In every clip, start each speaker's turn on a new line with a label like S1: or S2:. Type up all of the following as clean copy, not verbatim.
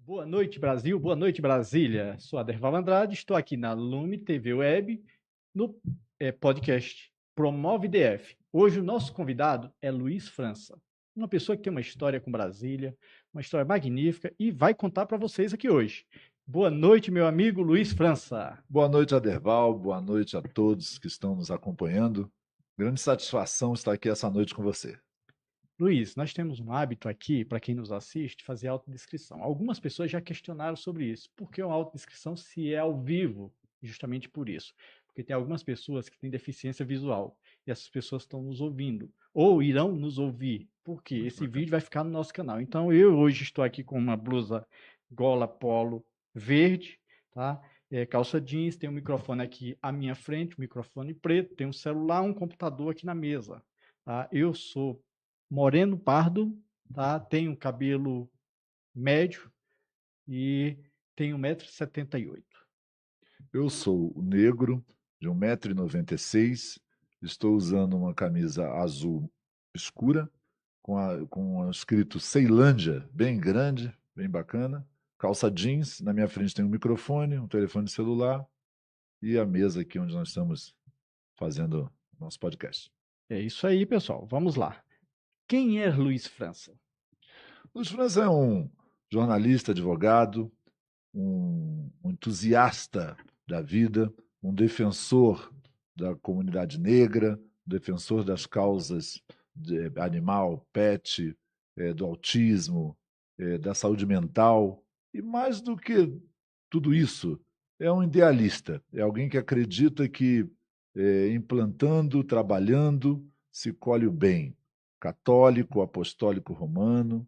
S1: Boa noite, Brasil. Boa noite, Brasília. Sou Aderval Andrade, estou aqui na Lume TV Web, no podcast Promove DF. Hoje o nosso convidado é Luiz França, uma pessoa que tem uma história com Brasília, uma história magnífica e vai contar para vocês aqui hoje. Boa noite, meu amigo Luiz França.
S2: Boa noite, Aderval. Boa noite a todos que estão nos acompanhando. Grande satisfação estar aqui essa noite com você.
S1: Luiz, nós temos um hábito aqui, para quem nos assiste, fazer autodescrição. Algumas pessoas já questionaram sobre isso. Por que uma autodescrição se é ao vivo? Justamente por isso. Porque tem algumas pessoas que têm deficiência visual e essas pessoas estão nos ouvindo ou irão nos ouvir, porque
S2: Muito
S1: esse
S2: bacana.
S1: vídeo vai ficar no nosso canal. Então eu hoje estou aqui com uma blusa gola polo verde, tá? Calça jeans, tem um microfone aqui à minha frente, um microfone preto, tem um celular, um computador aqui na mesa. Tá? Eu sou moreno pardo, tá? Tenho cabelo médio e tenho 1,78 m.
S2: Eu sou negro, de 1,96 m, estou usando uma camisa azul escura, com escrito Ceilândia, bem grande, bem bacana. Calça jeans, na minha frente tem um microfone, um telefone celular e a mesa aqui onde nós estamos fazendo nosso podcast.
S1: É isso aí, pessoal. Vamos lá. Quem é Luiz França?
S2: Luiz França é um jornalista, advogado, um entusiasta da vida, um defensor da comunidade negra, defensor das causas de animal, pet, do autismo, da saúde mental. E mais do que tudo isso, é um idealista, é alguém que acredita que implantando, trabalhando, se colhe o bem. Católico, apostólico romano,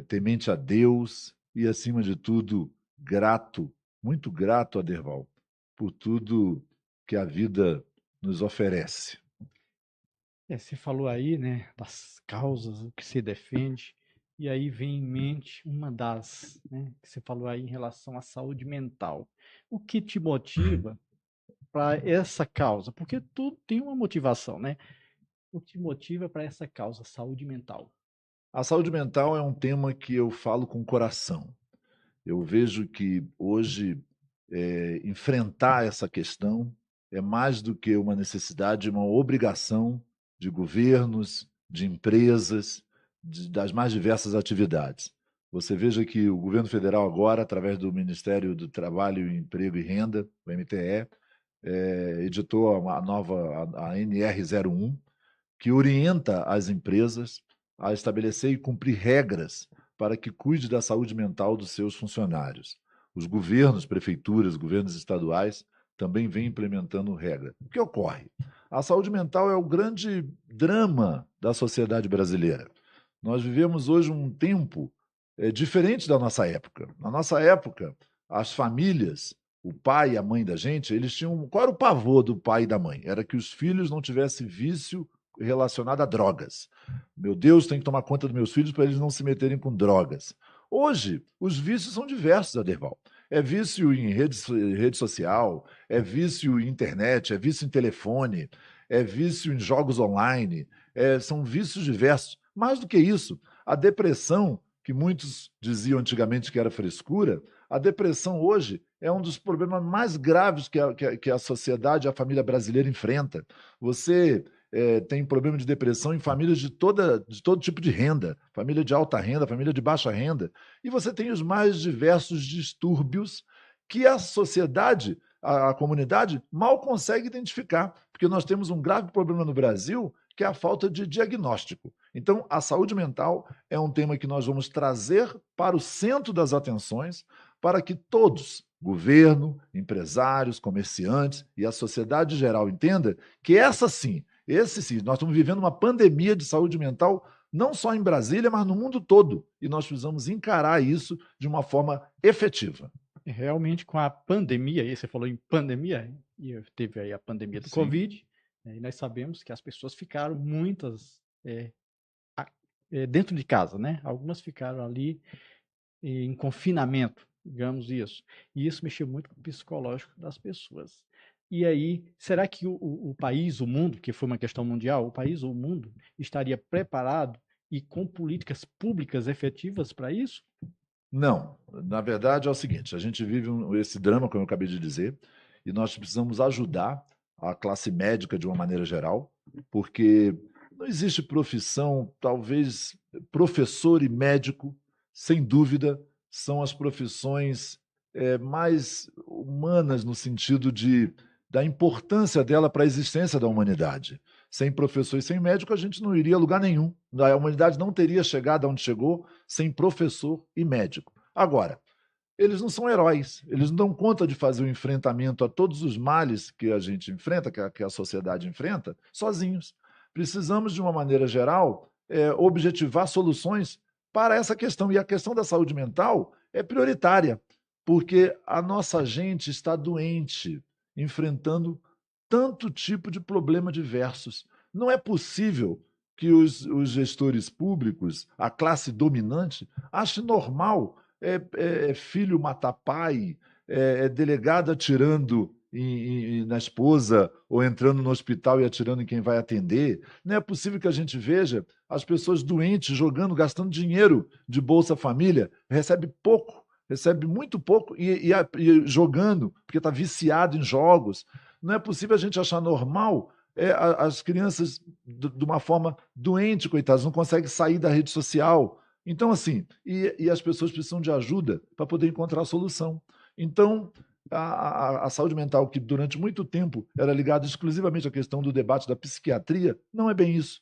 S2: temente a Deus e, acima de tudo, grato, muito grato a Derval por tudo que a vida nos oferece.
S1: Você falou aí, né, das causas, o que se defende, e aí vem em mente uma das, né, que você falou aí em relação à saúde mental. O que te motiva para essa causa? Porque tudo tem uma motivação, né? O que te motiva para essa causa, saúde mental?
S2: A saúde mental é um tema que eu falo com o coração. Eu vejo que hoje enfrentar essa questão é mais do que uma necessidade, uma obrigação de governos, de empresas, das mais diversas atividades. Você veja que o governo federal agora, através do Ministério do Trabalho, Emprego e Renda, o MTE, editou a nova, a NR01, que orienta as empresas a estabelecer e cumprir regras para que cuide da saúde mental dos seus funcionários. Os governos, prefeituras, governos estaduais também vêm implementando regra. O que ocorre? A saúde mental é o grande drama da sociedade brasileira. Nós vivemos hoje um tempo diferente da nossa época. Na nossa época, as famílias, o pai e a mãe da gente, eles tinham. Qual era o pavor do pai e da mãe? Era que os filhos não tivessem vício relacionado a drogas. Meu Deus, tem que tomar conta dos meus filhos para eles não se meterem com drogas. Hoje, os vícios são diversos, Aderval. É vício em rede social, é vício em internet, é vício em telefone, é vício em jogos online, são vícios diversos. Mais do que isso, a depressão, que muitos diziam antigamente que era frescura, a depressão hoje é um dos problemas mais graves que a sociedade, a família brasileira enfrenta. Você tem problema de depressão em famílias de todo tipo de renda, família de alta renda, família de baixa renda, e você tem os mais diversos distúrbios que a sociedade, a comunidade, mal consegue identificar, porque nós temos um grave problema no Brasil, que é a falta de diagnóstico. Então, a saúde mental é um tema que nós vamos trazer para o centro das atenções, para que todos, governo, empresários, comerciantes e a sociedade geral entenda que essa sim, esse sim, nós estamos vivendo uma pandemia de saúde mental, não só em Brasília, mas no mundo todo. E nós precisamos encarar isso de uma forma efetiva.
S1: Realmente, com a pandemia, aí você falou em pandemia, e teve aí a pandemia do
S2: Sim.
S1: Covid, e nós sabemos que as pessoas ficaram muitas dentro de casa, né? Algumas ficaram ali em confinamento, digamos isso. E isso mexeu muito com o psicológico das pessoas. E aí, será que o país, o mundo, que foi uma questão mundial, o país, o mundo, estaria preparado e com políticas públicas efetivas para isso?
S2: Não, na verdade é o seguinte, a gente vive esse drama, como eu acabei de dizer, e nós precisamos ajudar a classe médica de uma maneira geral, porque não existe profissão, talvez professor e médico, sem dúvida, são as profissões mais humanas no sentido da importância dela para a existência da humanidade. Sem professor e sem médico, a gente não iria a lugar nenhum. A humanidade não teria chegado onde chegou sem professor e médico. Agora, eles não são heróis, eles não dão conta de fazer o enfrentamento a todos os males que a gente enfrenta, que a sociedade enfrenta, sozinhos. Precisamos, de uma maneira geral, objetivar soluções para essa questão. E a questão da saúde mental é prioritária, porque a nossa gente está doente, enfrentando tanto tipo de problema diversos. Não é possível que os gestores públicos, a classe dominante, ache normal filho matar pai, delegado atirando na esposa ou entrando no hospital e atirando em quem vai atender. Não é possível que a gente veja as pessoas doentes jogando, gastando dinheiro de Bolsa Família, recebe pouco, recebe muito pouco e jogando, porque está viciado em jogos. Não é possível a gente achar normal as crianças de uma forma doente, coitadas, não conseguem sair da rede social. Então, assim, e as pessoas precisam de ajuda para poder encontrar a solução. Então, a saúde mental, que durante muito tempo era ligada exclusivamente à questão do debate da psiquiatria, não é bem isso.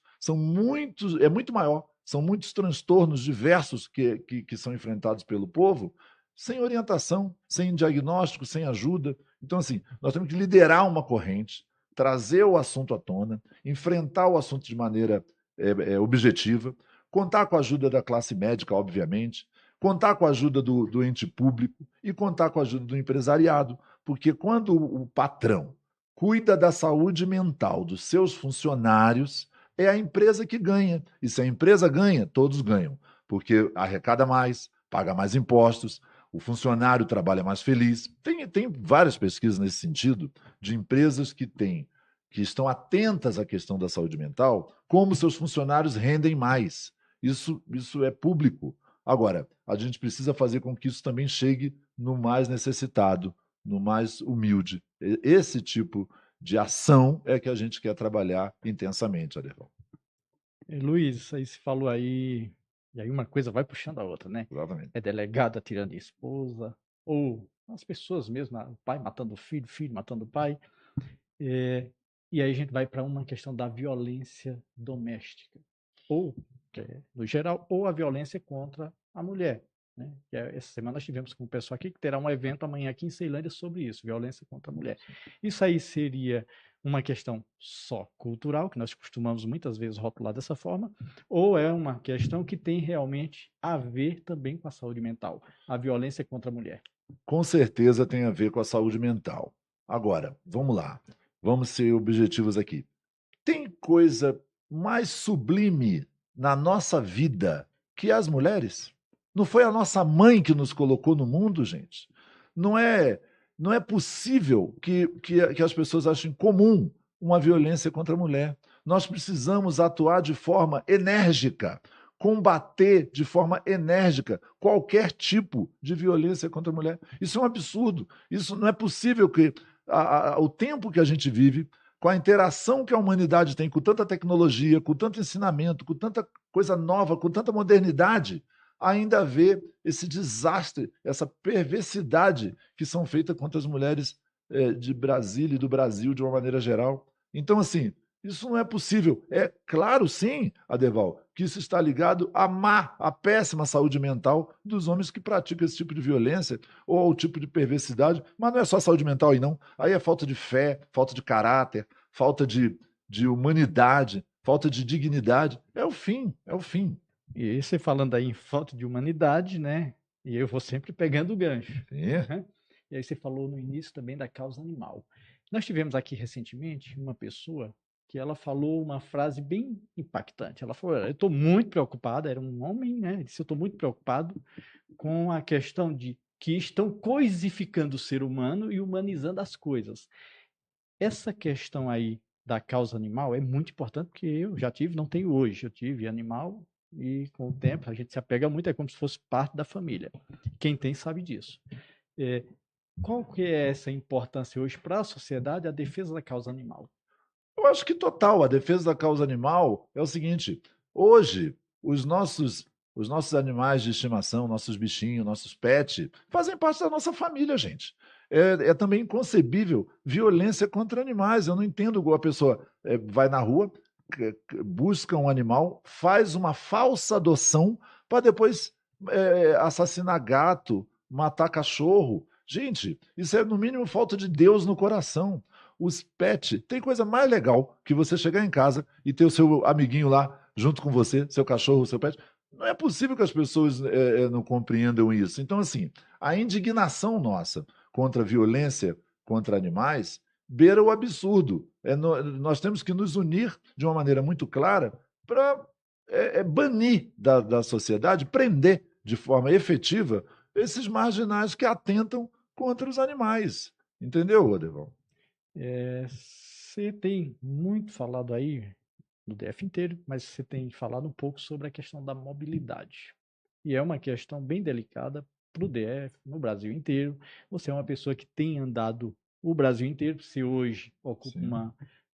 S2: É muito maior, são muitos transtornos diversos que são enfrentados pelo povo, sem orientação, sem diagnóstico, sem ajuda. Então, assim, nós temos que liderar uma corrente, trazer o assunto à tona, enfrentar o assunto de maneira objetiva, contar com a ajuda da classe médica, obviamente, contar com a ajuda do ente público e contar com a ajuda do empresariado, porque quando o patrão cuida da saúde mental dos seus funcionários, é a empresa que ganha. E se a empresa ganha, todos ganham, porque arrecada mais, paga mais impostos, o funcionário trabalha mais feliz. Tem várias pesquisas nesse sentido de empresas que estão atentas à questão da saúde mental, como seus funcionários rendem mais. Isso é público. Agora, a gente precisa fazer com que isso também chegue no mais necessitado, no mais humilde. Esse tipo de ação é que a gente quer trabalhar intensamente, Aderval.
S1: Luiz, aí se falou aí, e aí uma coisa vai puxando a outra, né?
S2: Exatamente.
S1: É delegado atirando em esposa, ou as pessoas mesmo, o pai matando o filho, filho matando o pai. É, e aí a gente vai para uma questão da violência doméstica, ou, no geral, ou a violência contra a mulher. Né? Essa semana nós tivemos com o pessoal aqui que terá um evento amanhã aqui em Ceilândia sobre isso, violência contra a mulher. Isso aí seria uma questão só cultural, que nós costumamos muitas vezes rotular dessa forma, ou é uma questão que tem realmente a ver também com a saúde mental, a violência contra a mulher?
S2: Com certeza tem a ver com a saúde mental. Agora, vamos lá. Vamos ser objetivos aqui. Tem coisa mais sublime na nossa vida que as mulheres? Não foi a nossa mãe que nos colocou no mundo, gente? Não é, não é possível que as pessoas achem comum uma violência contra a mulher. Nós precisamos atuar de forma enérgica, combater de forma enérgica qualquer tipo de violência contra a mulher. Isso é um absurdo. Isso não é possível que o tempo que a gente vive, com a interação que a humanidade tem com tanta tecnologia, com tanto ensinamento, com tanta coisa nova, com tanta modernidade, ainda vê esse desastre, essa perversidade que são feitas contra as mulheres de Brasília e do Brasil de uma maneira geral. Então, assim, isso não é possível. É claro, sim, Adeval, que isso está ligado à péssima saúde mental dos homens que praticam esse tipo de violência ou ao tipo de perversidade. Mas não é só saúde mental aí, não. Aí é falta de fé, falta de caráter, falta de humanidade, falta de dignidade. É o fim, é o fim.
S1: E aí você falando aí em falta de humanidade, né? E eu vou sempre pegando o gancho.
S2: Sim.
S1: Né? E aí você falou no início também da causa animal. Nós tivemos aqui recentemente uma pessoa que ela falou uma frase bem impactante. Ela falou: eu estou muito preocupada, era um homem, né? Ele disse: eu estou muito preocupado com a questão de que estão coisificando o ser humano e humanizando as coisas. Essa questão aí da causa animal é muito importante, porque eu já tive, não tenho hoje, eu tive animal e com o tempo a gente se apega muito, é como se fosse parte da família. Quem tem sabe disso. É, qual que é essa importância hoje para a sociedade, a defesa da causa animal?
S2: Eu acho que total. A defesa da causa animal é o seguinte: hoje, os nossos animais de estimação, nossos bichinhos, nossos pets, fazem parte da nossa família, gente. É também inconcebível violência contra animais. Eu não entendo como a pessoa vai na rua, busca um animal, faz uma falsa adoção para depois assassinar gato, matar cachorro. Gente, isso é no mínimo falta de Deus no coração. Os pets, tem coisa mais legal que você chegar em casa e ter o seu amiguinho lá junto com você, seu cachorro, seu pet. Não é possível que as pessoas não compreendam isso. Então, assim, a indignação nossa contra a violência contra animais beira o absurdo. Nós temos que nos unir de uma maneira muito clara para banir da sociedade, prender de forma efetiva esses marginais que atentam contra os animais. Entendeu, Adeval?
S1: Você tem muito falado aí no DF inteiro, mas você tem falado um pouco sobre a questão da mobilidade. E é uma questão bem delicada para o DF, no Brasil inteiro. Você é uma pessoa que tem andado o Brasil inteiro, você hoje ocupa
S2: Sim.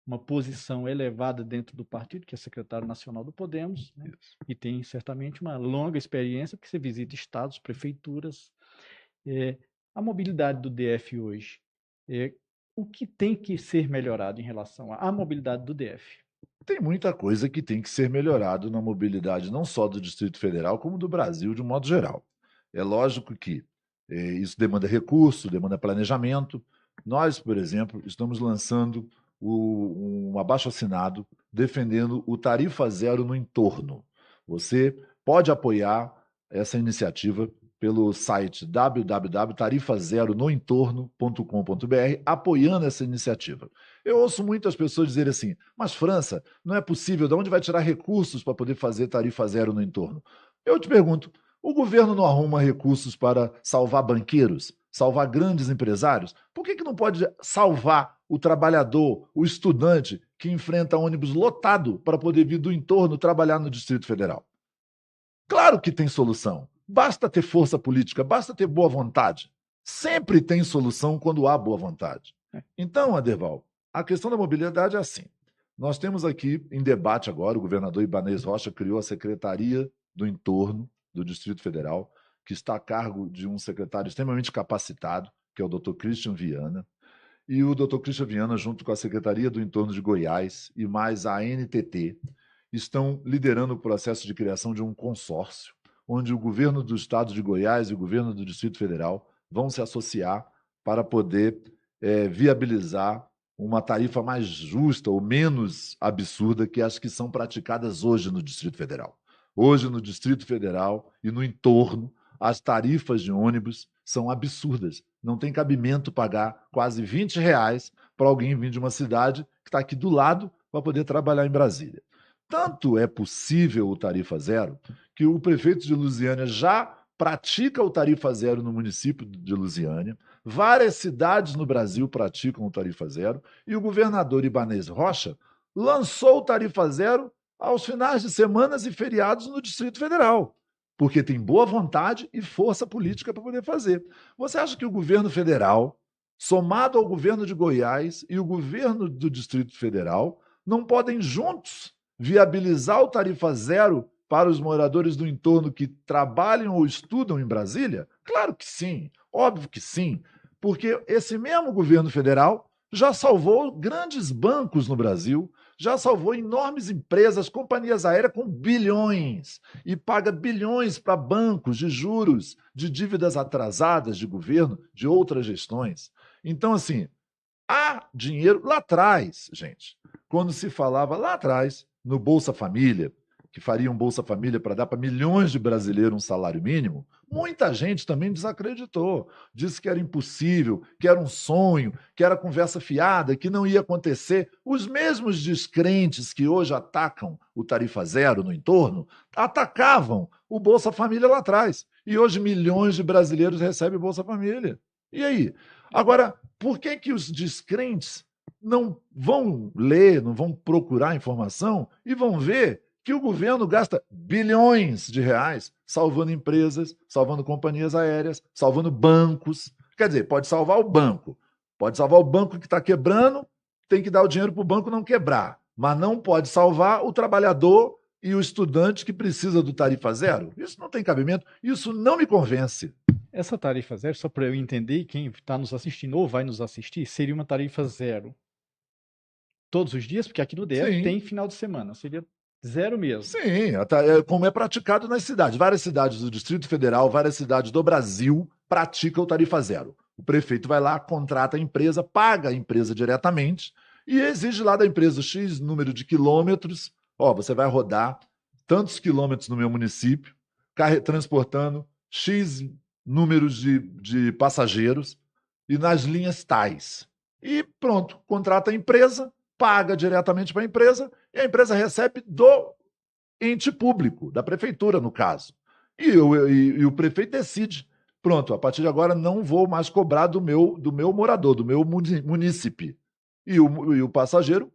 S1: uma posição elevada dentro do partido, que é secretário nacional do Podemos, né? E tem certamente uma longa experiência, porque você visita estados, prefeituras. A mobilidade do DF hoje, o que tem que ser melhorado em relação à mobilidade do DF?
S2: Tem muita coisa que tem que ser melhorado na mobilidade, não só do Distrito Federal, como do Brasil de um modo geral. É lógico que isso demanda recurso, demanda planejamento. Nós, por exemplo, estamos lançando um abaixo-assinado defendendo o tarifa zero no entorno. Você pode apoiar essa iniciativa pelo site www.tarifazeronoentorno.com.br, apoiando essa iniciativa. Eu ouço muitas pessoas dizerem assim: mas França, não é possível, de onde vai tirar recursos para poder fazer tarifa zero no entorno? Eu te pergunto, o governo não arruma recursos para salvar banqueiros, salvar grandes empresários? Por que não pode salvar o trabalhador, o estudante que enfrenta ônibus lotado para poder vir do entorno trabalhar no Distrito Federal? Claro que tem solução. Basta ter força política, basta ter boa vontade. Sempre tem solução quando há boa vontade. Então, Aderval, a questão da mobilidade é assim. Nós temos aqui em debate agora, o governador Ibanez Rocha criou a Secretaria do Entorno do Distrito Federal, que está a cargo de um secretário extremamente capacitado, que é o Dr. Christian Viana. E o Dr. Christian Viana, junto com a Secretaria do Entorno de Goiás e mais a ANTT, estão liderando o processo de criação de um consórcio, onde o governo do estado de Goiás e o governo do Distrito Federal vão se associar para poder viabilizar uma tarifa mais justa ou menos absurda que as que são praticadas hoje no Distrito Federal. Hoje, no Distrito Federal e no entorno, as tarifas de ônibus são absurdas. Não tem cabimento pagar quase R$ 20 para alguém vir de uma cidade que está aqui do lado para poder trabalhar em Brasília. Tanto é possível o tarifa zero que o prefeito de Lusiânia já pratica o tarifa zero no município de Lusiânia, várias cidades no Brasil praticam o tarifa zero e o governador Ibanez Rocha lançou o tarifa zero aos finais de semanas e feriados no Distrito Federal, porque tem boa vontade e força política para poder fazer. Você acha que o governo federal, somado ao governo de Goiás e o governo do Distrito Federal, não podem juntos viabilizar o tarifa zero para os moradores do entorno que trabalham ou estudam em Brasília? Claro que sim, óbvio que sim, porque esse mesmo governo federal já salvou grandes bancos no Brasil, já salvou enormes empresas, companhias aéreas com bilhões e paga bilhões para bancos de juros, de dívidas atrasadas de governo, de outras gestões. Então, assim, há dinheiro lá atrás, gente. Quando se falava lá atrás no Bolsa Família, que faria um Bolsa Família para dar para milhões de brasileiros um salário mínimo, muita gente também desacreditou. Disse que era impossível, que era um sonho, que era conversa fiada, que não ia acontecer. Os mesmos descrentes que hoje atacam o tarifa zero no entorno, atacavam o Bolsa Família lá atrás. E hoje milhões de brasileiros recebem Bolsa Família. E aí? Agora, por que os descrentes não vão ler, não vão procurar informação e vão ver que o governo gasta bilhões de reais salvando empresas, salvando companhias aéreas, salvando bancos. Quer dizer, pode salvar o banco. Pode salvar o banco que está quebrando, tem que dar o dinheiro para o banco não quebrar. Mas não pode salvar o trabalhador e o estudante que precisa do tarifa zero. Isso não tem cabimento. Isso não me convence.
S1: Essa tarifa zero, só para eu entender, quem está nos assistindo ou vai nos assistir, seria uma tarifa zero todos os dias, porque aqui no DF
S2: Sim.
S1: tem final de semana, seria zero mesmo.
S2: Sim, como é praticado nas cidades. Várias cidades do Distrito Federal, várias cidades do Brasil praticam tarifa zero. O prefeito vai lá, contrata a empresa, paga a empresa diretamente e exige lá da empresa X número de quilômetros. Ó, você vai rodar tantos quilômetros no meu município, transportando X números de passageiros e nas linhas tais. E pronto, contrata a empresa, paga diretamente para a empresa e a empresa recebe do ente público, da prefeitura, no caso. E o prefeito decide. Pronto, a partir de agora não vou mais cobrar do meu morador, do meu munícipe. E o passageiro.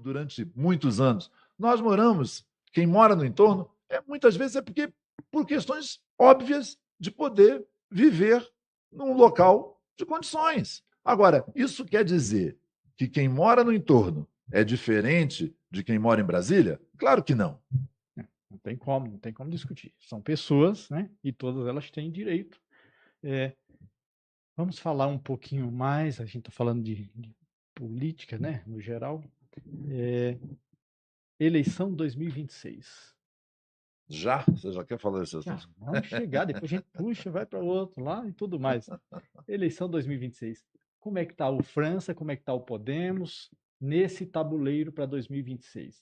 S2: Durante muitos anos. Nós moramos, quem mora no entorno, muitas vezes é porque por questões óbvias de poder viver num local de condições. Agora, isso quer dizer que quem mora no entorno é diferente de quem mora em Brasília? Claro que não.
S1: Não tem como discutir. São pessoas, né? E todas elas têm direito. Vamos falar um pouquinho mais, a gente está falando de política, né? No geral. Eleição 2026.
S2: Já? Você já quer falar isso?
S1: Vamos chegar, depois a gente puxa, vai para o outro lá e tudo mais. Eleição 2026. Como é que está o França, como é que está o Podemos nesse tabuleiro para 2026?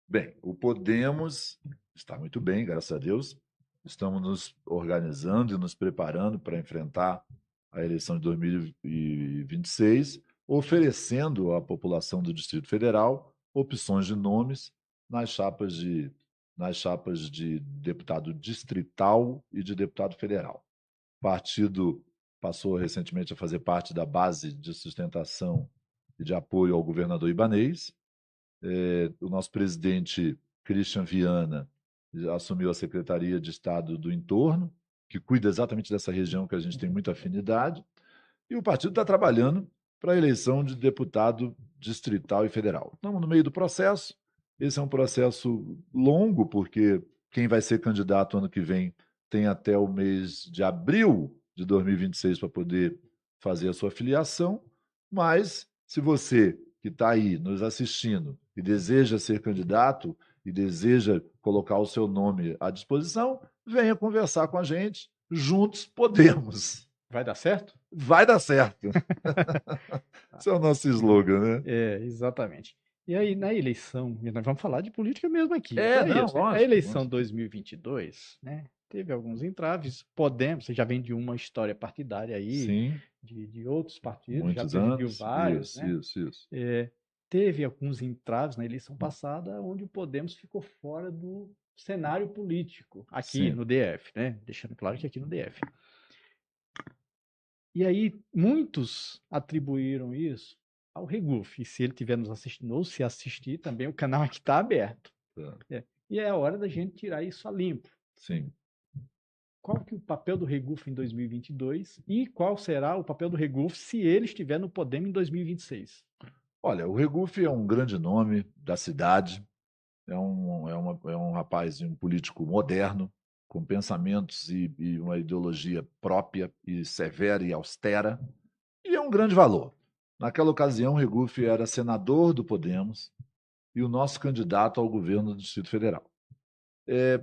S2: Bem, o Podemos está muito bem, graças a Deus. Estamos nos organizando e nos preparando para enfrentar a eleição de 2026, oferecendo à população do Distrito Federal opções de nomes nas chapas de deputado distrital e de deputado federal. O partido passou recentemente a fazer parte da base de sustentação e de apoio ao governador Ibanez. O nosso presidente Christian Viana assumiu a Secretaria de Estado do Entorno, que cuida exatamente dessa região que a gente tem muita afinidade, e o partido está trabalhando para a eleição de deputado distrital e federal. Estamos no meio do processo. Esse é um processo longo, porque quem vai ser candidato ano que vem tem até o mês de abril de 2026 para poder fazer a sua filiação, mas se você que está aí nos assistindo e deseja ser candidato e deseja colocar o seu nome à disposição, venha conversar com a gente. Juntos podemos.
S1: Vai dar certo?
S2: Vai dar certo. Esse é o nosso slogan, né?
S1: Exatamente. E aí, na eleição, nós vamos falar de política mesmo aqui.
S2: Não,
S1: isso, né? A
S2: lógico,
S1: eleição
S2: lógico.
S1: 2022, né, teve alguns entraves. Podemos, você já vem de uma história partidária aí,
S2: Sim,
S1: de outros partidos, já
S2: muitos
S1: presidiu
S2: anos.
S1: vários,
S2: Isso,
S1: né?
S2: isso.
S1: Teve alguns entraves na eleição passada, onde o Podemos ficou fora do cenário político, aqui
S2: Sim.
S1: no DF, né? Deixando claro que aqui no DF. E aí, muitos atribuíram isso ao Regufe. E se ele estiver nos assistindo, ou se assistir, também o canal aqui está aberto.
S2: Tá.
S1: E é a hora da gente tirar isso a limpo.
S2: Sim.
S1: qual que é o papel do Regufe em 2022 e qual será o papel do Regufe se ele estiver no Podemos em 2026?
S2: Olha, o Regufe é um grande nome da cidade, é um rapaz, um político moderno, com pensamentos e uma ideologia própria e severa e austera, e é um grande valor. Naquela ocasião, o Regufe era senador do Podemos e o nosso candidato ao governo do Distrito Federal.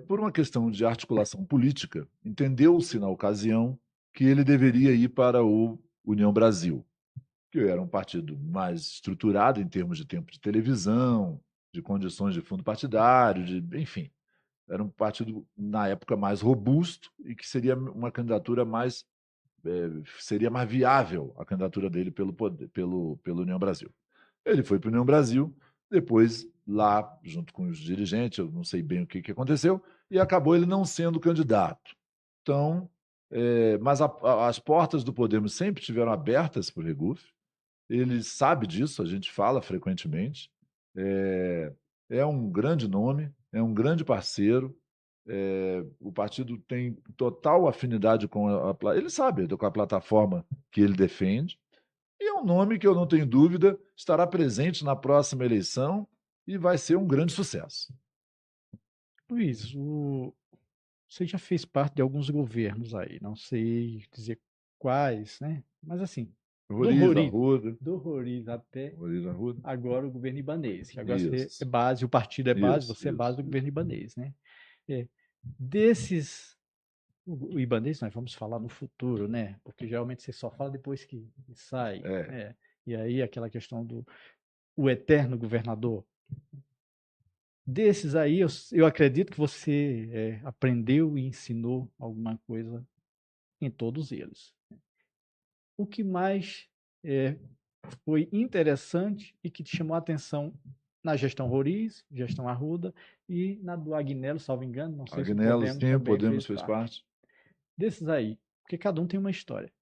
S2: Por uma questão de articulação política, entendeu-se na ocasião que ele deveria ir para o União Brasil, que era um partido mais estruturado em termos de tempo de televisão, de condições de fundo partidário, enfim. Era um partido, na época, mais robusto e que seria uma candidatura mais. Seria mais viável a candidatura dele pelo União Brasil. Ele foi para o União Brasil, depois, lá, junto com os dirigentes, eu não sei bem o que aconteceu, e acabou ele não sendo candidato. Então, mas as portas do Podemos sempre estiveram abertas para o Regufe. Ele sabe disso, a gente fala frequentemente. É um grande nome, é um grande parceiro. O partido tem total afinidade com ele sabe com a plataforma que ele defende. E é um nome que eu não tenho dúvida estará presente na próxima eleição e vai ser um grande sucesso.
S1: Luiz, você já fez parte de alguns governos aí, não sei dizer quais, né? Mas assim, do Roriz até agora o governo ibanês, que agora você é base, o partido é base, você é base do governo ibanês, né? Desses, o ibanês nós vamos falar no futuro, né? Porque geralmente você só fala depois que sai. E aí aquela questão do o eterno governador. Desses aí, eu acredito que você aprendeu e ensinou alguma coisa em todos eles. O que mais foi interessante e que te chamou a atenção na gestão Roriz, gestão Arruda e na do Agnello, salvo engano, não sei
S2: Agnello,
S1: se o
S2: Podemos fez parte.
S1: Desses aí, porque cada um tem uma história.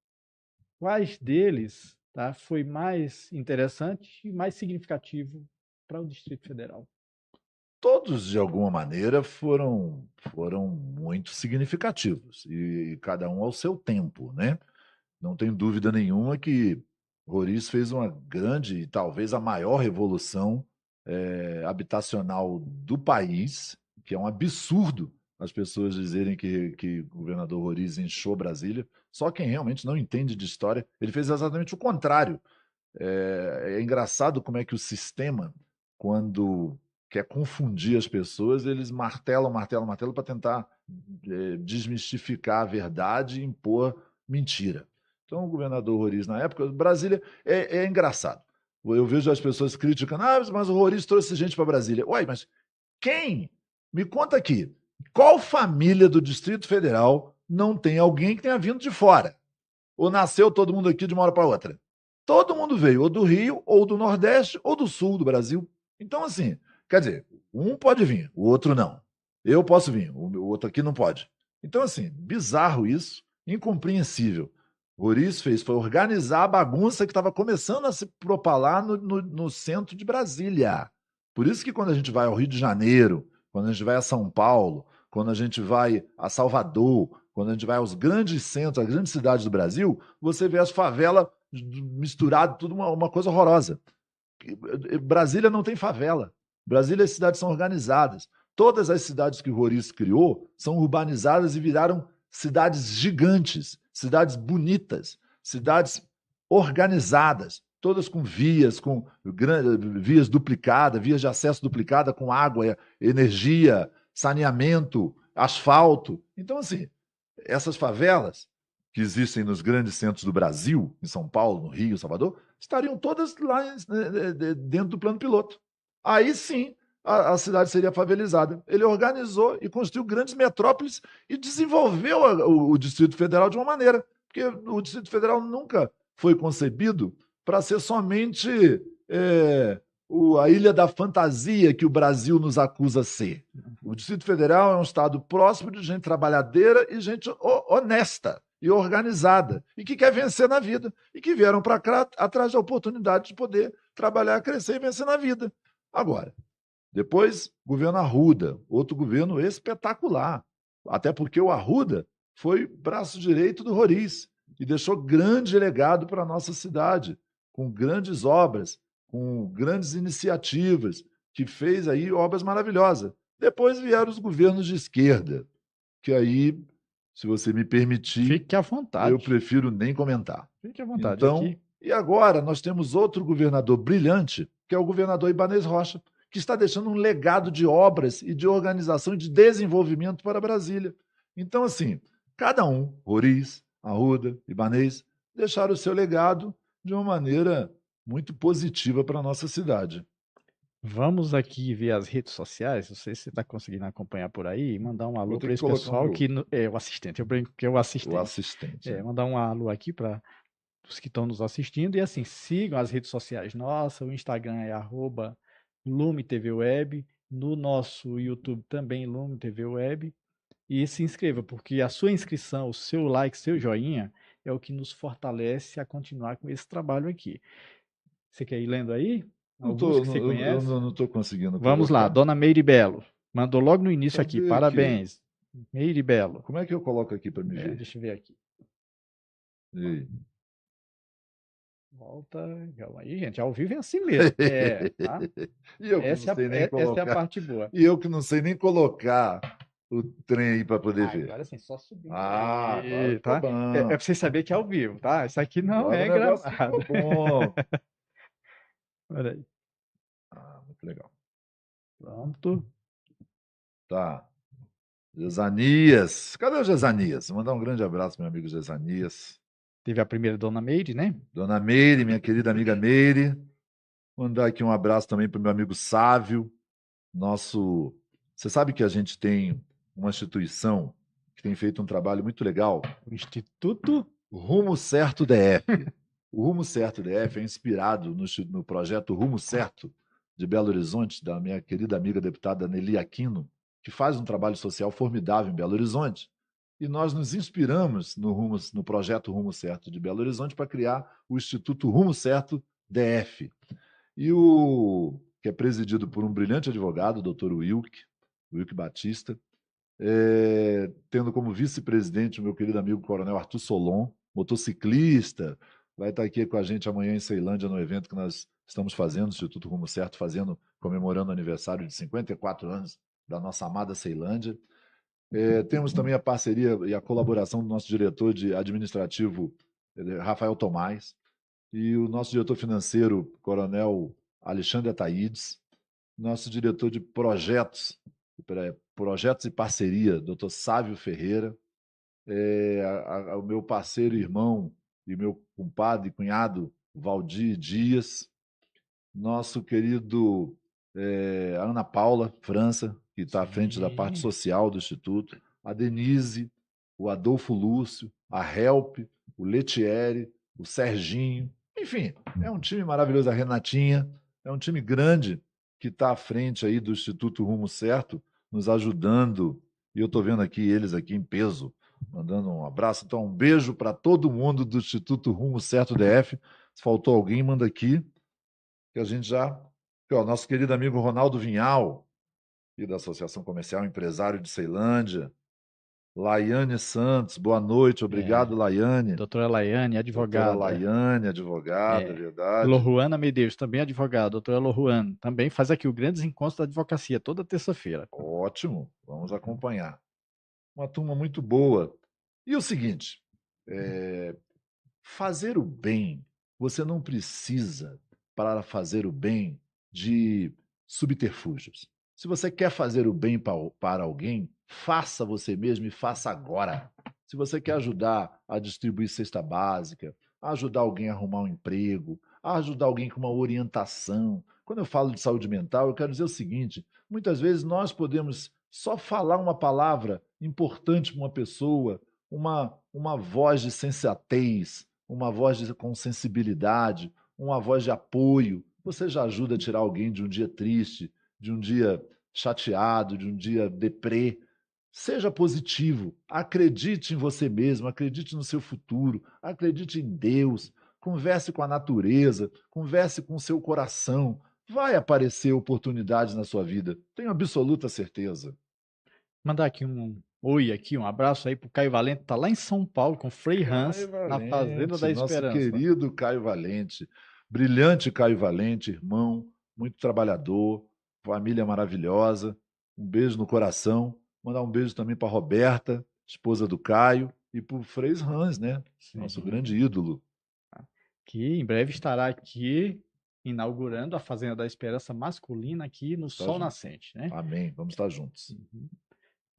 S1: Quais deles foi mais interessante e mais significativo para o Distrito Federal?
S2: Todos, de alguma maneira, foram muito significativos, e cada um ao seu tempo, né? Não tem dúvida nenhuma que Roriz fez uma grande e talvez a maior revolução habitacional do país, que é um absurdo as pessoas dizerem que o governador Roriz inchou Brasília. Só quem realmente não entende de história, ele fez exatamente o contrário. É engraçado como é que o sistema, quando quer confundir as pessoas, eles martelam para tentar desmistificar a verdade e impor mentira. Então, o governador Roriz, na época, Brasília é engraçado. Eu vejo as pessoas criticando, mas o Roriz trouxe gente para Brasília. Uai, mas quem? Me conta aqui. Qual família do Distrito Federal não tem alguém que tenha vindo de fora? Ou nasceu todo mundo aqui de uma hora para outra? Todo mundo veio ou do Rio, ou do Nordeste, ou do Sul do Brasil. Então, assim, quer dizer, um pode vir, o outro não. Eu posso vir, o outro aqui não pode. Então, assim, bizarro isso, incompreensível. Roriz foi organizar a bagunça que estava começando a se propalar no centro de Brasília. Por isso que quando a gente vai ao Rio de Janeiro, quando a gente vai a São Paulo, quando a gente vai a Salvador, quando a gente vai aos grandes centros, às grandes cidades do Brasil, você vê as favelas misturadas, tudo uma coisa horrorosa. Brasília não tem favela. Brasília, as cidades são organizadas. Todas as cidades que o Roriz criou são urbanizadas e viraram cidades gigantes, cidades bonitas, cidades organizadas, todas com vias duplicadas, vias de acesso duplicada com água, energia, saneamento, asfalto. Então, assim, essas favelas que existem nos grandes centros do Brasil, em São Paulo, no Rio, Salvador, estariam todas lá dentro do plano piloto. Aí sim, a cidade seria favelizada. Ele organizou e construiu grandes metrópoles e desenvolveu o Distrito Federal de uma maneira, porque o Distrito Federal nunca foi concebido para ser somente a ilha da fantasia que o Brasil nos acusa ser. O Distrito Federal é um estado próximo de gente trabalhadeira e gente honesta e organizada, e que quer vencer na vida, e que vieram para cá atrás da oportunidade de poder trabalhar, crescer e vencer na vida. Agora, depois, governo Arruda, outro governo espetacular, até porque o Arruda foi braço direito do Roriz e deixou grande legado para a nossa cidade, com grandes obras, com grandes iniciativas, que fez aí obras maravilhosas. Depois vieram os governos de esquerda, que aí, se você me permitir,
S1: Fique à
S2: eu
S1: vontade.
S2: prefiro nem comentar.
S1: Fique à vontade
S2: Então,
S1: aqui.
S2: e agora nós temos outro governador brilhante, que é o governador Ibanez Rocha, que está deixando um legado de obras e de organização e de desenvolvimento para Brasília. Então, assim, cada um, Roriz, Arruda, Ibanez, deixaram o seu legado de uma maneira muito positiva para a nossa cidade.
S1: Vamos aqui ver as redes sociais. Não sei se você está conseguindo acompanhar por aí e mandar um
S2: Vou
S1: alô
S2: ter
S1: para
S2: que
S1: esse
S2: colocar
S1: pessoal que é o assistente. Eu brinco que é o
S2: o
S1: assistente.
S2: assistente. Né?
S1: Mandar um alô aqui para os que estão nos assistindo. E assim, sigam as redes sociais nossas. O Instagram é @LumeTVWeb. No nosso YouTube também, Lume TV Web. E se inscreva, porque a sua inscrição, o seu like, seu joinha é o que nos fortalece a continuar com esse trabalho aqui. Você quer ir lendo aí?
S2: Não
S1: Alguns
S2: tô,
S1: que você
S2: eu
S1: conhece?
S2: não estou conseguindo
S1: Vamos lá,
S2: colocar.
S1: Dona Meire Belo. Mandou logo no início aqui.
S2: Cadê aqui?
S1: Parabéns. Meire Belo.
S2: Como é que eu coloco aqui para me ver?
S1: Deixa eu ver aqui.
S2: E...
S1: Volta. Calma aí, gente. Ao vivo é assim mesmo. Tá?
S2: E eu que não sei nem
S1: Essa é a
S2: colocar.
S1: parte boa.
S2: E eu que não sei nem colocar o trem aí para poder ver.
S1: Agora sim, só subindo
S2: Agora
S1: aí,
S2: ficou
S1: tá?
S2: bom.
S1: É pra vocês saberem que é ao vivo, tá? Isso aqui não
S2: Agora
S1: é
S2: o negócio
S1: gravado.
S2: ficou bom.
S1: Olha aí.
S2: Muito legal.
S1: Pronto.
S2: Tá. Gesanias. Cadê o Gesanias? Vou mandar um grande abraço, meu amigo Gesanias.
S1: Teve a primeira Dona Meire, né?
S2: Dona Meire, minha querida amiga Meire. Mandar aqui um abraço também para o meu amigo Sávio. Nosso. Você sabe que a gente tem uma instituição que tem feito um trabalho muito legal.
S1: O Instituto
S2: Rumo Certo DF. O Rumo Certo DF é inspirado no projeto Rumo Certo de Belo Horizonte, da minha querida amiga deputada Nelly Aquino, que faz um trabalho social formidável em Belo Horizonte. E nós nos inspiramos no projeto Rumo Certo de Belo Horizonte para criar o Instituto Rumo Certo DF. Que é presidido por um brilhante advogado, o doutor Wilk Batista, tendo como vice-presidente o meu querido amigo coronel Arthur Solon, motociclista, vai estar aqui com a gente amanhã em Ceilândia, no evento que nós estamos fazendo, o Instituto Rumo Certo, comemorando o aniversário de 54 anos da nossa amada Ceilândia. Temos também a parceria e a colaboração do nosso diretor administrativo, Rafael Tomás, e o nosso diretor financeiro, coronel Alexandre Ataídes, nosso diretor de projetos e parceria, doutor Sávio Ferreira, o meu parceiro, irmão e meu compadre e cunhado, Valdir Dias, nosso querido Ana Paula França, que está à frente da parte social do Instituto, a Denise, o Adolfo Lúcio, a Help, o Letieri, o Serginho, enfim, é um time maravilhoso, a Renatinha, é um time grande que está à frente aí do Instituto Rumo Certo, nos ajudando, e eu estou vendo aqui eles aqui em peso, mandando um abraço, então um beijo para todo mundo do Instituto Rumo Certo DF, se faltou alguém, manda aqui, que a gente já... Nosso querido amigo Ronaldo Vinhal, e da Associação Comercial Empresário de Ceilândia, Laiane Santos, boa noite, obrigado, Laiane.
S1: Doutora Laiane, advogada.
S2: Doutora Laiane, advogada, verdade.
S1: Lohuana Medeiros, também advogada. Doutora Lohuana, também faz aqui o Grandes Encontros da Advocacia, toda terça-feira.
S2: Ótimo, vamos acompanhar. Uma turma muito boa. E o seguinte, fazer o bem, você não precisa, para fazer o bem, de subterfúgios. Se você quer fazer o bem para alguém, faça você mesmo e faça agora. Se você quer ajudar a distribuir cesta básica, ajudar alguém a arrumar um emprego, ajudar alguém com uma orientação. Quando eu falo de saúde mental, eu quero dizer o seguinte: muitas vezes nós podemos só falar uma palavra importante para uma pessoa, uma voz de sensatez, uma voz com sensibilidade, uma voz de apoio. Você já ajuda a tirar alguém de um dia triste, de um dia chateado, de um dia deprê. Seja positivo, acredite em você mesmo, acredite no seu futuro, acredite em Deus, converse com a natureza, converse com o seu coração. Vai aparecer oportunidades na sua vida, tenho absoluta certeza.
S1: Mandar aqui um Oi, aqui, um abraço aí pro Caio Valente, tá lá em São Paulo com o Frei Hans,
S2: Caio
S1: na Fazenda
S2: Valente,
S1: da
S2: nosso
S1: Esperança.
S2: querido Caio Valente, brilhante Caio Valente, irmão, muito trabalhador, família maravilhosa. Um beijo no coração. Mandar um beijo também para Roberta, esposa do Caio, e para o Frei Hans, né? Nosso grande
S1: Sim.
S2: ídolo.
S1: Que em breve estará aqui inaugurando a Fazenda da Esperança masculina aqui no
S2: Tá
S1: Sol
S2: junto.
S1: Nascente, né?
S2: Amém. Vamos estar juntos.
S1: Uhum.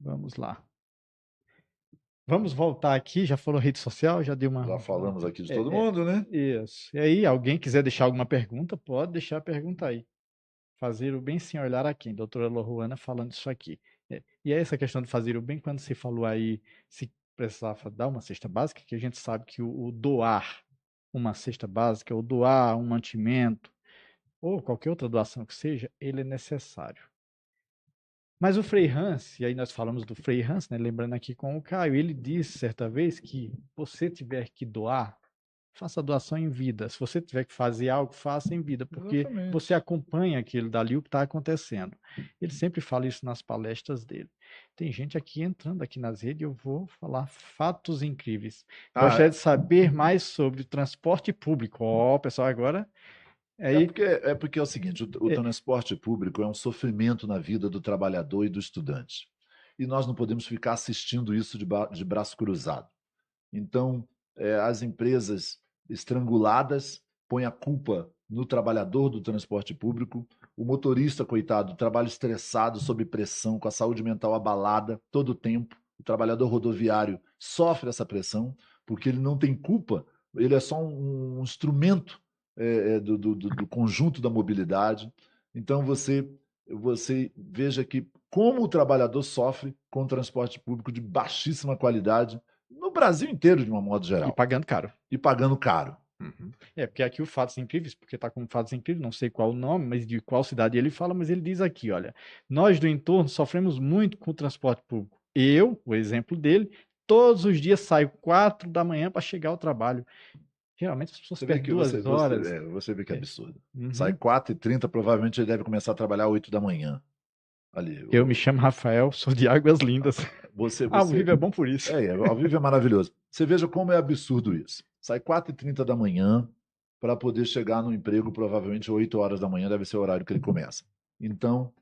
S1: Vamos lá. Vamos voltar aqui, já falou rede social, já deu
S2: Já falamos aqui de todo
S1: É,
S2: mundo, né?
S1: isso. E aí, alguém quiser deixar alguma pergunta, pode deixar a pergunta aí. Fazer o bem sem olhar a quem? Doutora Loruana falando isso aqui. E aí, essa questão de fazer o bem, quando você falou aí, se precisava dar uma cesta básica, que a gente sabe que o doar uma cesta básica, ou doar um mantimento, ou qualquer outra doação que seja, ele é necessário. Mas o Frei Hans, e aí nós falamos do Frei Hans, né, lembrando aqui com o Caio, ele disse certa vez que você tiver que doar, faça a doação em vida. Se você tiver que fazer algo, faça em vida, porque você
S2: Exatamente.
S1: acompanha aquilo dali, o que está acontecendo. Ele sempre fala isso nas palestras dele. Tem gente aqui entrando aqui nas redes, eu vou falar fatos incríveis. Gostaria
S2: Ah,
S1: de saber mais sobre o transporte público. Ó, pessoal, agora aí
S2: é porque é o seguinte, o
S1: é,
S2: transporte público é um sofrimento na vida do trabalhador e do estudante. E nós não podemos ficar assistindo isso de braço cruzado. Então, as empresas estranguladas põem a culpa no trabalhador do transporte público, o motorista, coitado, trabalha estressado, sob pressão, com a saúde mental abalada todo o tempo. O trabalhador rodoviário sofre essa pressão porque ele não tem culpa, ele é só um instrumento do conjunto da mobilidade. Então, você veja que como o trabalhador sofre com o transporte público de baixíssima qualidade no Brasil inteiro, de uma modo
S1: e
S2: geral,
S1: pagando caro.
S2: e pagando caro.
S1: Uhum. Porque aqui o Fatos Incríveis, porque está com Fatos Incríveis, não sei qual o nome, mas de qual cidade ele fala, mas ele diz aqui, olha, nós do entorno sofremos muito com o transporte público. Eu, o exemplo dele, todos os dias saio 4 da manhã para chegar ao trabalho. Geralmente as pessoas
S2: Você vê
S1: perdem
S2: que você,
S1: 2
S2: você,
S1: horas.
S2: é, você vê que é
S1: É.
S2: absurdo. Sai
S1: Uhum.
S2: 4h30, provavelmente ele deve começar a trabalhar 8 da manhã. Ali,
S1: Eu me chamo Rafael, sou de Águas Lindas.
S2: você,
S1: Ah, o
S2: você,
S1: Vivo é bom por isso.
S2: ao vivo é maravilhoso. Você veja como é absurdo isso. Sai 4h30 da manhã para poder chegar no emprego, provavelmente 8 horas da manhã, deve ser o horário que ele começa. Então,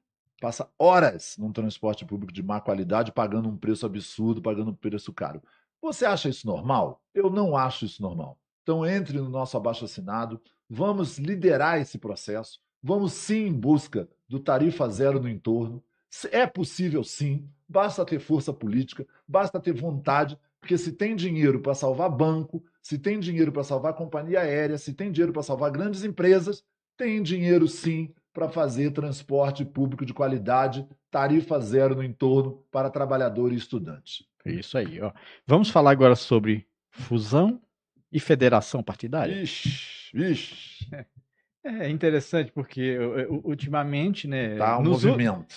S2: passa horas num transporte público de má qualidade, pagando um preço absurdo, pagando um preço caro. Você acha isso normal? Eu não acho isso normal. Então, entre no nosso abaixo-assinado, vamos liderar esse processo, vamos sim em busca do tarifa zero no entorno. É possível sim, basta ter força política, basta ter vontade, porque se tem dinheiro para salvar banco, se tem dinheiro para salvar companhia aérea, se tem dinheiro para salvar grandes empresas, tem dinheiro sim para fazer transporte público de qualidade, tarifa zero no entorno para trabalhador e estudante.
S1: É isso aí, ó. Vamos falar agora sobre fusão e federação partidária?
S2: Vixe, vixe,
S1: É interessante porque ultimamente, né,
S2: tá um movimento.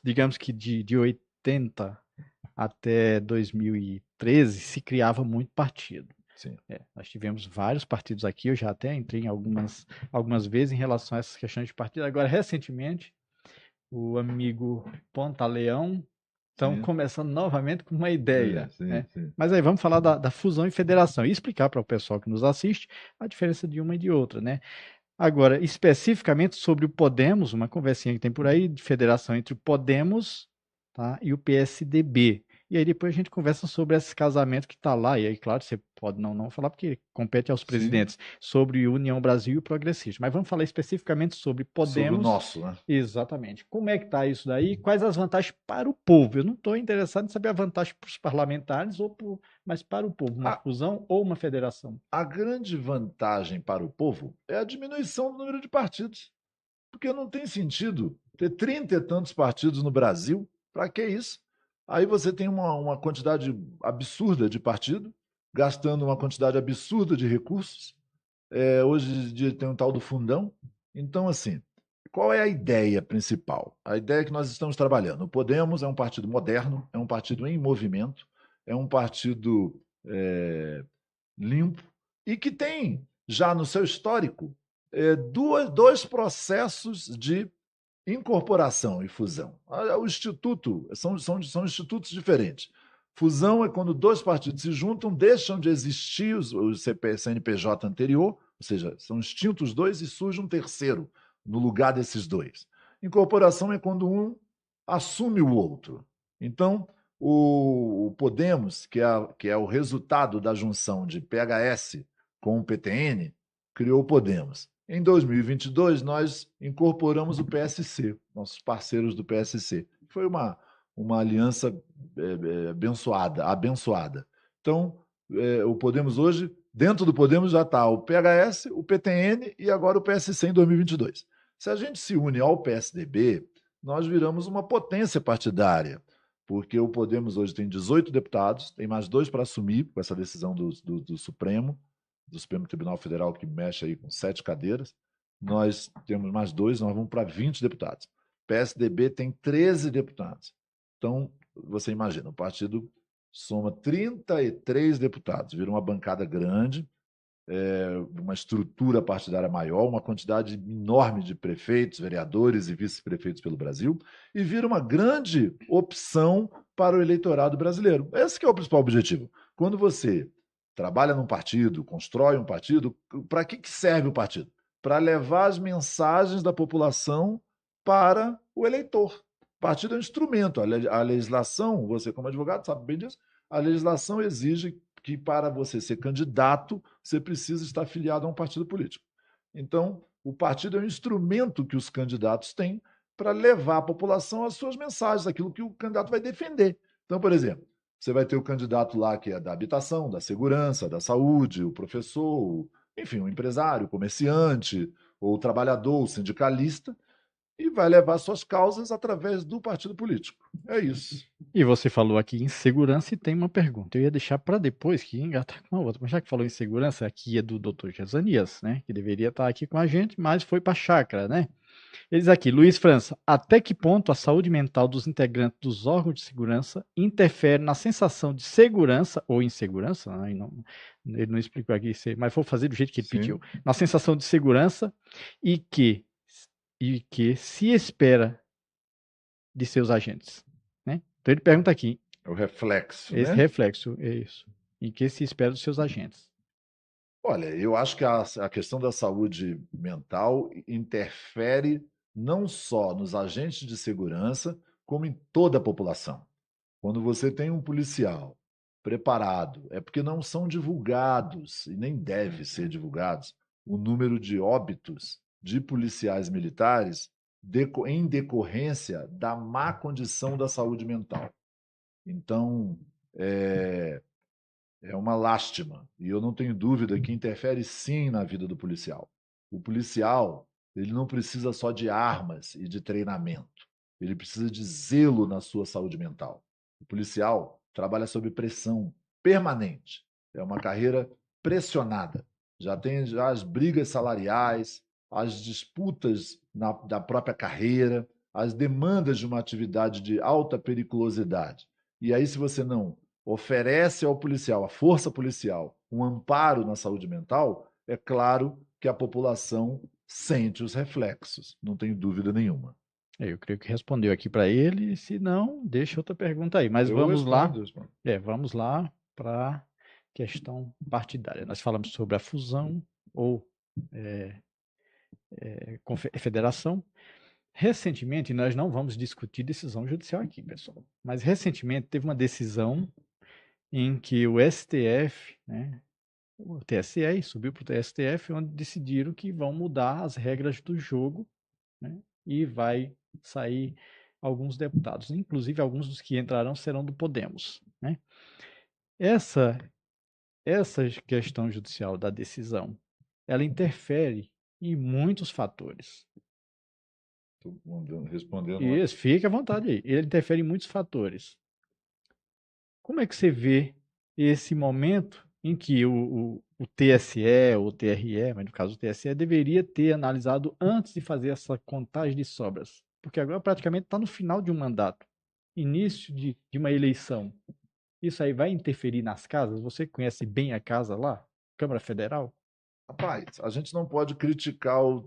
S1: digamos que de 80 até 2013 se criava muito partido.
S2: Sim.
S1: Nós tivemos vários partidos aqui, eu já até entrei em algumas vezes em relação a essas questões de partido. Agora, recentemente, o amigo Pontaleão estão
S2: Sim,
S1: começando novamente com uma
S2: sim,
S1: ideia,
S2: sim,
S1: né?
S2: sim.
S1: Mas aí vamos falar da fusão e federação e explicar para o pessoal que nos assiste a diferença de uma e de outra, né? Agora, especificamente sobre o Podemos, uma conversinha que tem por aí de federação entre o Podemos, tá, e o PSDB. E aí depois a gente conversa sobre esse casamento que está lá. E aí, claro, você pode não falar porque compete aos
S2: Sim,
S1: presidentes, sobre União Brasil e o Progressista. Mas vamos falar especificamente sobre
S2: sobre o
S1: Podemos.
S2: nosso, né?
S1: Exatamente. Como é que está isso daí? Quais as vantagens para o povo? Eu não estou interessado em saber a vantagem para os parlamentares, mas para o povo, uma
S2: A,
S1: fusão ou uma federação.
S2: a grande vantagem para o povo é a diminuição do número de partidos. Porque não tem sentido ter 30 e tantos partidos no Brasil. Para que isso? Aí você tem uma quantidade absurda de partido, gastando uma quantidade absurda de recursos. Hoje em dia tem um tal do fundão. Então, assim, qual é a ideia principal? A ideia que nós estamos trabalhando. O Podemos é um partido moderno, é um partido em movimento, é um partido limpo e que tem já no seu histórico dois processos de Incorporação e fusão. O instituto são institutos diferentes. Fusão é quando dois partidos se juntam, deixam de existir o CNPJ anterior, ou seja, são extintos dois e surge um terceiro no lugar desses dois. Incorporação é quando um assume o outro. Então, o Podemos, que é o resultado da junção de PHS com o PTN, criou o Podemos. Em 2022, nós incorporamos o PSC, nossos parceiros do PSC. Foi uma aliança abençoada. Então, o Podemos hoje, dentro do Podemos já está o PHS, o PTN e agora o PSC em 2022. Se a gente se une ao PSDB, nós viramos uma potência partidária, porque o Podemos hoje tem 18 deputados, tem mais 2 para assumir com essa decisão do Supremo Tribunal Federal, que mexe aí com 7 cadeiras. Nós temos mais 2, nós vamos para 20 deputados. PSDB tem 13 deputados. Então, você imagina, o partido soma 33 deputados, vira uma bancada grande, uma estrutura partidária maior, uma quantidade enorme de prefeitos, vereadores e vice-prefeitos pelo Brasil, e vira uma grande opção para o eleitorado brasileiro. Esse que é o principal objetivo. Quando você trabalha num partido, constrói um partido, para que serve o partido? Para levar as mensagens da população para o eleitor. O partido é um instrumento. A legislação, você como advogado sabe bem disso, a legislação exige que para você ser candidato, você precisa estar afiliado a um partido político. Então, o partido é um instrumento que os candidatos têm para levar à população as suas mensagens, aquilo que o candidato vai defender. Então, por exemplo, você vai ter o candidato lá que é da habitação, da segurança, da saúde, o professor, enfim, o empresário, o comerciante, ou o trabalhador, o sindicalista, e vai levar suas causas através do partido político. É isso.
S1: E você falou aqui em segurança e tem uma pergunta. Eu ia deixar para depois que ia engatar com a outra, mas já que falou em segurança, aqui é do Dr. Jezanias, né? Que deveria estar aqui com a gente, mas foi para a chácara, né? Eles aqui, Luiz França, até que ponto a saúde mental dos integrantes dos órgãos de segurança interfere na sensação de segurança ou insegurança? Ele não explicou aqui, mas vou fazer do jeito que ele pediu. Na sensação de segurança e que se espera de seus agentes, né? Então ele pergunta aqui.
S2: É o reflexo,
S1: esse
S2: né?
S1: reflexo, é isso. E que se espera dos seus agentes.
S2: Olha, eu acho que a questão da saúde mental interfere não só nos agentes de segurança, como em toda a população. Quando você tem um policial preparado, é porque não são divulgados, e nem deve ser divulgados, o número de óbitos de policiais militares em decorrência da má condição da saúde mental. Então, é uma lástima, e eu não tenho dúvida que interfere sim na vida do policial. O policial, ele não precisa só de armas e de treinamento, ele precisa de zelo na sua saúde mental. O policial trabalha sob pressão permanente, é uma carreira pressionada, já tem as brigas salariais, as disputas da própria carreira, as demandas de uma atividade de alta periculosidade. E aí, se você não oferece ao policial, à força policial, um amparo na saúde mental, é claro que a população sente os reflexos, não tenho dúvida nenhuma.
S1: Eu creio que respondeu aqui para ele, se não, deixa outra pergunta aí. Mas vamos lá para a questão partidária. Nós falamos sobre a fusão ou federação. Recentemente, nós não vamos discutir decisão judicial aqui, pessoal, mas recentemente teve uma decisão em que o STF, né, o TSE subiu para o STF, onde decidiram que vão mudar as regras do jogo, né, e vai sair alguns deputados, inclusive alguns dos que entrarão serão do Podemos, né? Essa questão judicial da decisão, ela interfere em muitos fatores.
S2: Estou respondendo.
S1: Isso, fique à vontade aí. Ele interfere em muitos fatores. Como é que você vê esse momento em que o TSE, ou o TRE, mas no caso o TSE, deveria ter analisado antes de fazer essa contagem de sobras? Porque agora praticamente está no final de um mandato, início de uma eleição. Isso aí vai interferir nas casas? Você conhece bem a casa lá? Câmara Federal?
S2: Rapaz, a gente não pode criticar o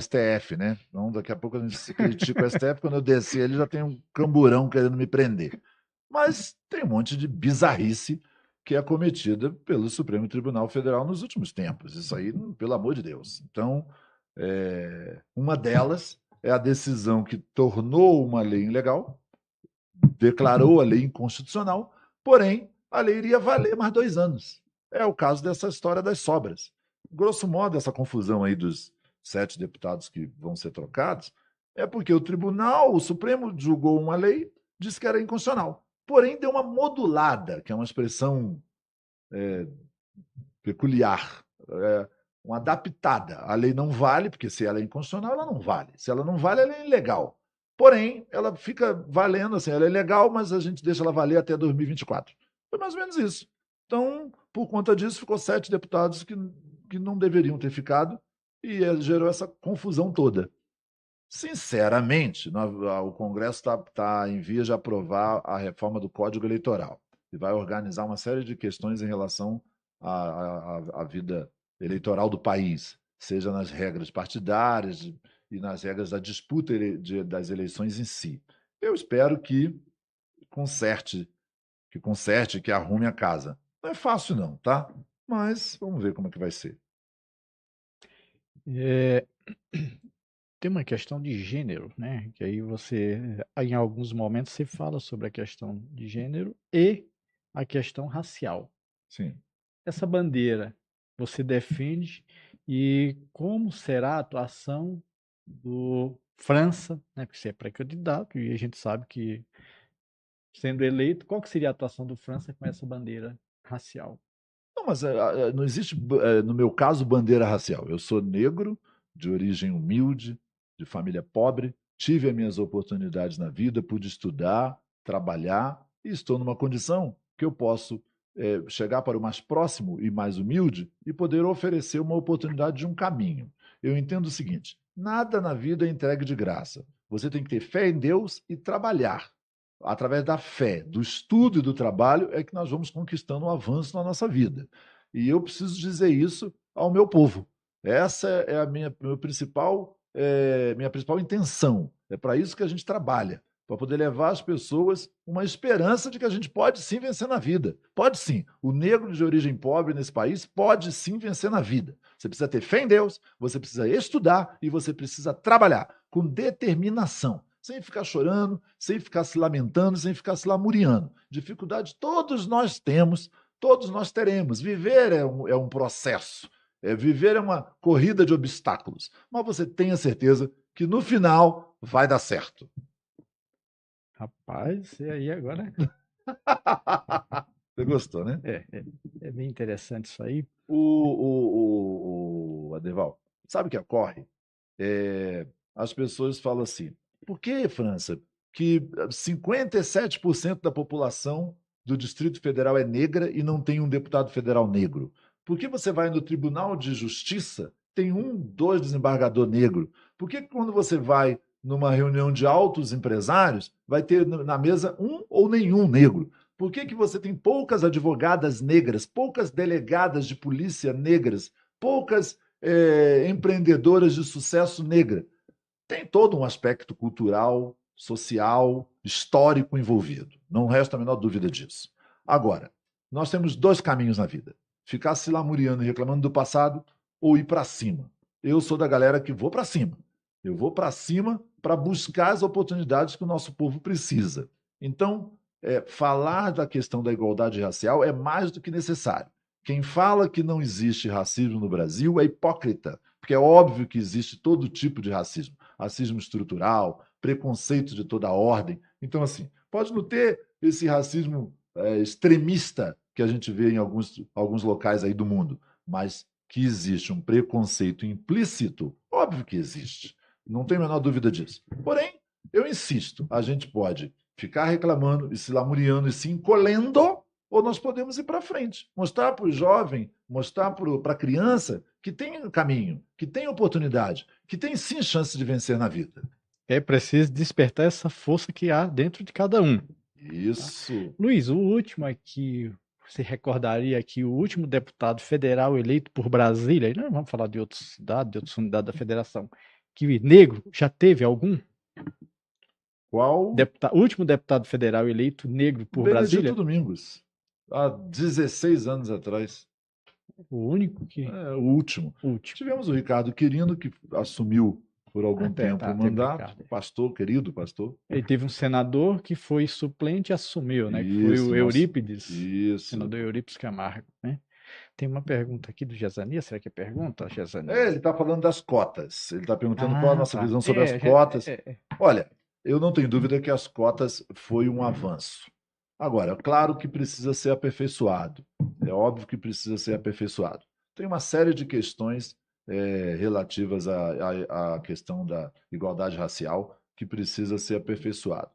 S2: STF, né? Então, daqui a pouco a gente se critica o STF, quando eu descer ele já tem um camburão querendo me prender. Mas tem um monte de bizarrice que é cometida pelo Supremo Tribunal Federal nos últimos tempos. Isso aí, pelo amor de Deus. Então, uma delas é a decisão que tornou uma lei ilegal, declarou a lei inconstitucional, porém, a lei iria valer mais 2 anos. É o caso dessa história das sobras. Grosso modo, essa confusão aí dos 7 deputados que vão ser trocados é porque o Supremo julgou uma lei, disse que era inconstitucional. Porém, deu uma modulada, que é uma expressão peculiar, uma adaptada. A lei não vale, porque se ela é inconstitucional, ela não vale. Se ela não vale, ela é ilegal. Porém, ela fica valendo, assim, ela é legal, mas a gente deixa ela valer até 2024. Foi mais ou menos isso. Então, por conta disso, ficou 7 deputados que não deveriam ter ficado e gerou essa confusão toda. Sinceramente, o Congresso está em vias de aprovar a reforma do Código Eleitoral e vai organizar uma série de questões em relação à vida eleitoral do país, seja nas regras partidárias e nas regras da disputa das eleições em si. Eu espero que arrume a casa. Não é fácil não, tá? Mas vamos ver como é que vai ser.
S1: É, tem uma questão de gênero, né? Que aí em alguns momentos, você fala sobre a questão de gênero e a questão racial.
S2: Sim.
S1: Essa bandeira você defende e como será a atuação do França, né? Porque você é pré-candidato e a gente sabe que, sendo eleito, qual que seria a atuação do França com essa bandeira racial?
S2: Não, mas não existe, no meu caso, bandeira racial. Eu sou negro, de origem humilde, de família pobre, tive as minhas oportunidades na vida, pude estudar, trabalhar e estou numa condição que eu posso chegar para o mais próximo e mais humilde e poder oferecer uma oportunidade de um caminho. Eu entendo o seguinte: nada na vida é entregue de graça. Você tem que ter fé em Deus e trabalhar. Através da fé, do estudo e do trabalho, é que nós vamos conquistando um avanço na nossa vida. E eu preciso dizer isso ao meu povo. Essa é a minha principal intenção. É para isso que a gente trabalha, para poder levar às pessoas uma esperança de que a gente pode sim vencer na vida. Pode sim. O negro de origem pobre nesse país pode sim vencer na vida. Você precisa ter fé em Deus, você precisa estudar e você precisa trabalhar com determinação, sem ficar chorando, sem ficar se lamentando, sem ficar se lamuriando. Dificuldade todos nós temos, todos nós teremos. Viver é um processo. Viver é uma corrida de obstáculos. Mas você tenha certeza que no final vai dar certo.
S1: Rapaz, você aí agora.
S2: Você gostou, né?
S1: É bem interessante isso aí.
S2: Adeval, sabe o que ocorre? As pessoas falam assim: por que, França, que 57% da população do Distrito Federal é negra e não tem um deputado federal negro? Por que você vai no Tribunal de Justiça, tem 2 desembargador negro? Por que quando você vai numa reunião de altos empresários, vai ter na mesa um ou nenhum negro? Por que você tem poucas advogadas negras, poucas delegadas de polícia negras, poucas empreendedoras de sucesso negra? Tem todo um aspecto cultural, social, histórico envolvido. Não resta a menor dúvida disso. Agora, nós temos 2 caminhos na vida: ficar se lamuriando e reclamando do passado ou ir para cima. Eu sou da galera que vou para cima. Eu vou para cima para buscar as oportunidades que o nosso povo precisa. Então, falar da questão da igualdade racial é mais do que necessário. Quem fala que não existe racismo no Brasil é hipócrita, porque é óbvio que existe todo tipo de racismo. Racismo estrutural, preconceito de toda ordem. Então, assim, pode não ter esse racismo extremista que a gente vê em alguns locais aí do mundo, mas que existe um preconceito implícito, óbvio que existe. Não tenho a menor dúvida disso. Porém, eu insisto, a gente pode ficar reclamando e se lamuriando e se encolhendo, ou nós podemos ir para frente, mostrar para o jovem, mostrar para a criança que tem caminho, que tem oportunidade, que tem sim chance de vencer na vida.
S1: É preciso despertar essa força que há dentro de cada um.
S2: Isso.
S1: Luiz, o último aqui, se recordaria que o último deputado federal eleito por Brasília, e não vamos falar de outras cidades, de outras unidades da federação, que negro já teve algum?
S2: Qual?
S1: O último deputado federal eleito negro por
S2: Benedito
S1: Brasília?
S2: Domingos, há 16 anos atrás.
S1: O único que.
S2: O último.
S1: Último.
S2: Tivemos o Ricardo Quirino, que assumiu por algum tempo o mandato, pastor, querido pastor.
S1: Ele teve um senador que foi suplente e assumiu, né?
S2: Isso,
S1: que foi o Eurípides.
S2: Isso.
S1: Senador Eurípides Camargo, né? Tem uma pergunta aqui do Jazania. Será que é pergunta, Jazania?
S2: Ele está falando das cotas. Ele está perguntando qual a nossa visão sobre as cotas. Olha, eu não tenho dúvida que as cotas foi um avanço. Agora, claro que precisa ser aperfeiçoado. É óbvio que precisa ser aperfeiçoado. Tem uma série de questões relativas à questão da igualdade racial que precisa ser aperfeiçoado.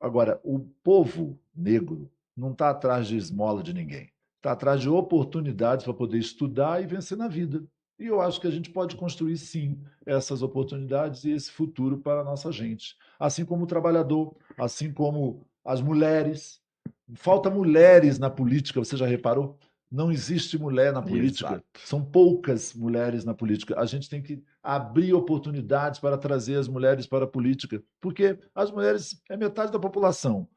S2: Agora, o povo negro não está atrás de esmola de ninguém. Está atrás de oportunidades para poder estudar e vencer na vida. E eu acho que a gente pode construir, sim, essas oportunidades e esse futuro para a nossa gente. Assim como o trabalhador, assim como as mulheres. Falta mulheres na política, você já reparou? Não existe mulher na política.
S1: Exato.
S2: São poucas mulheres na política. A gente tem que abrir oportunidades para trazer as mulheres para a política, porque as mulheres é metade da população.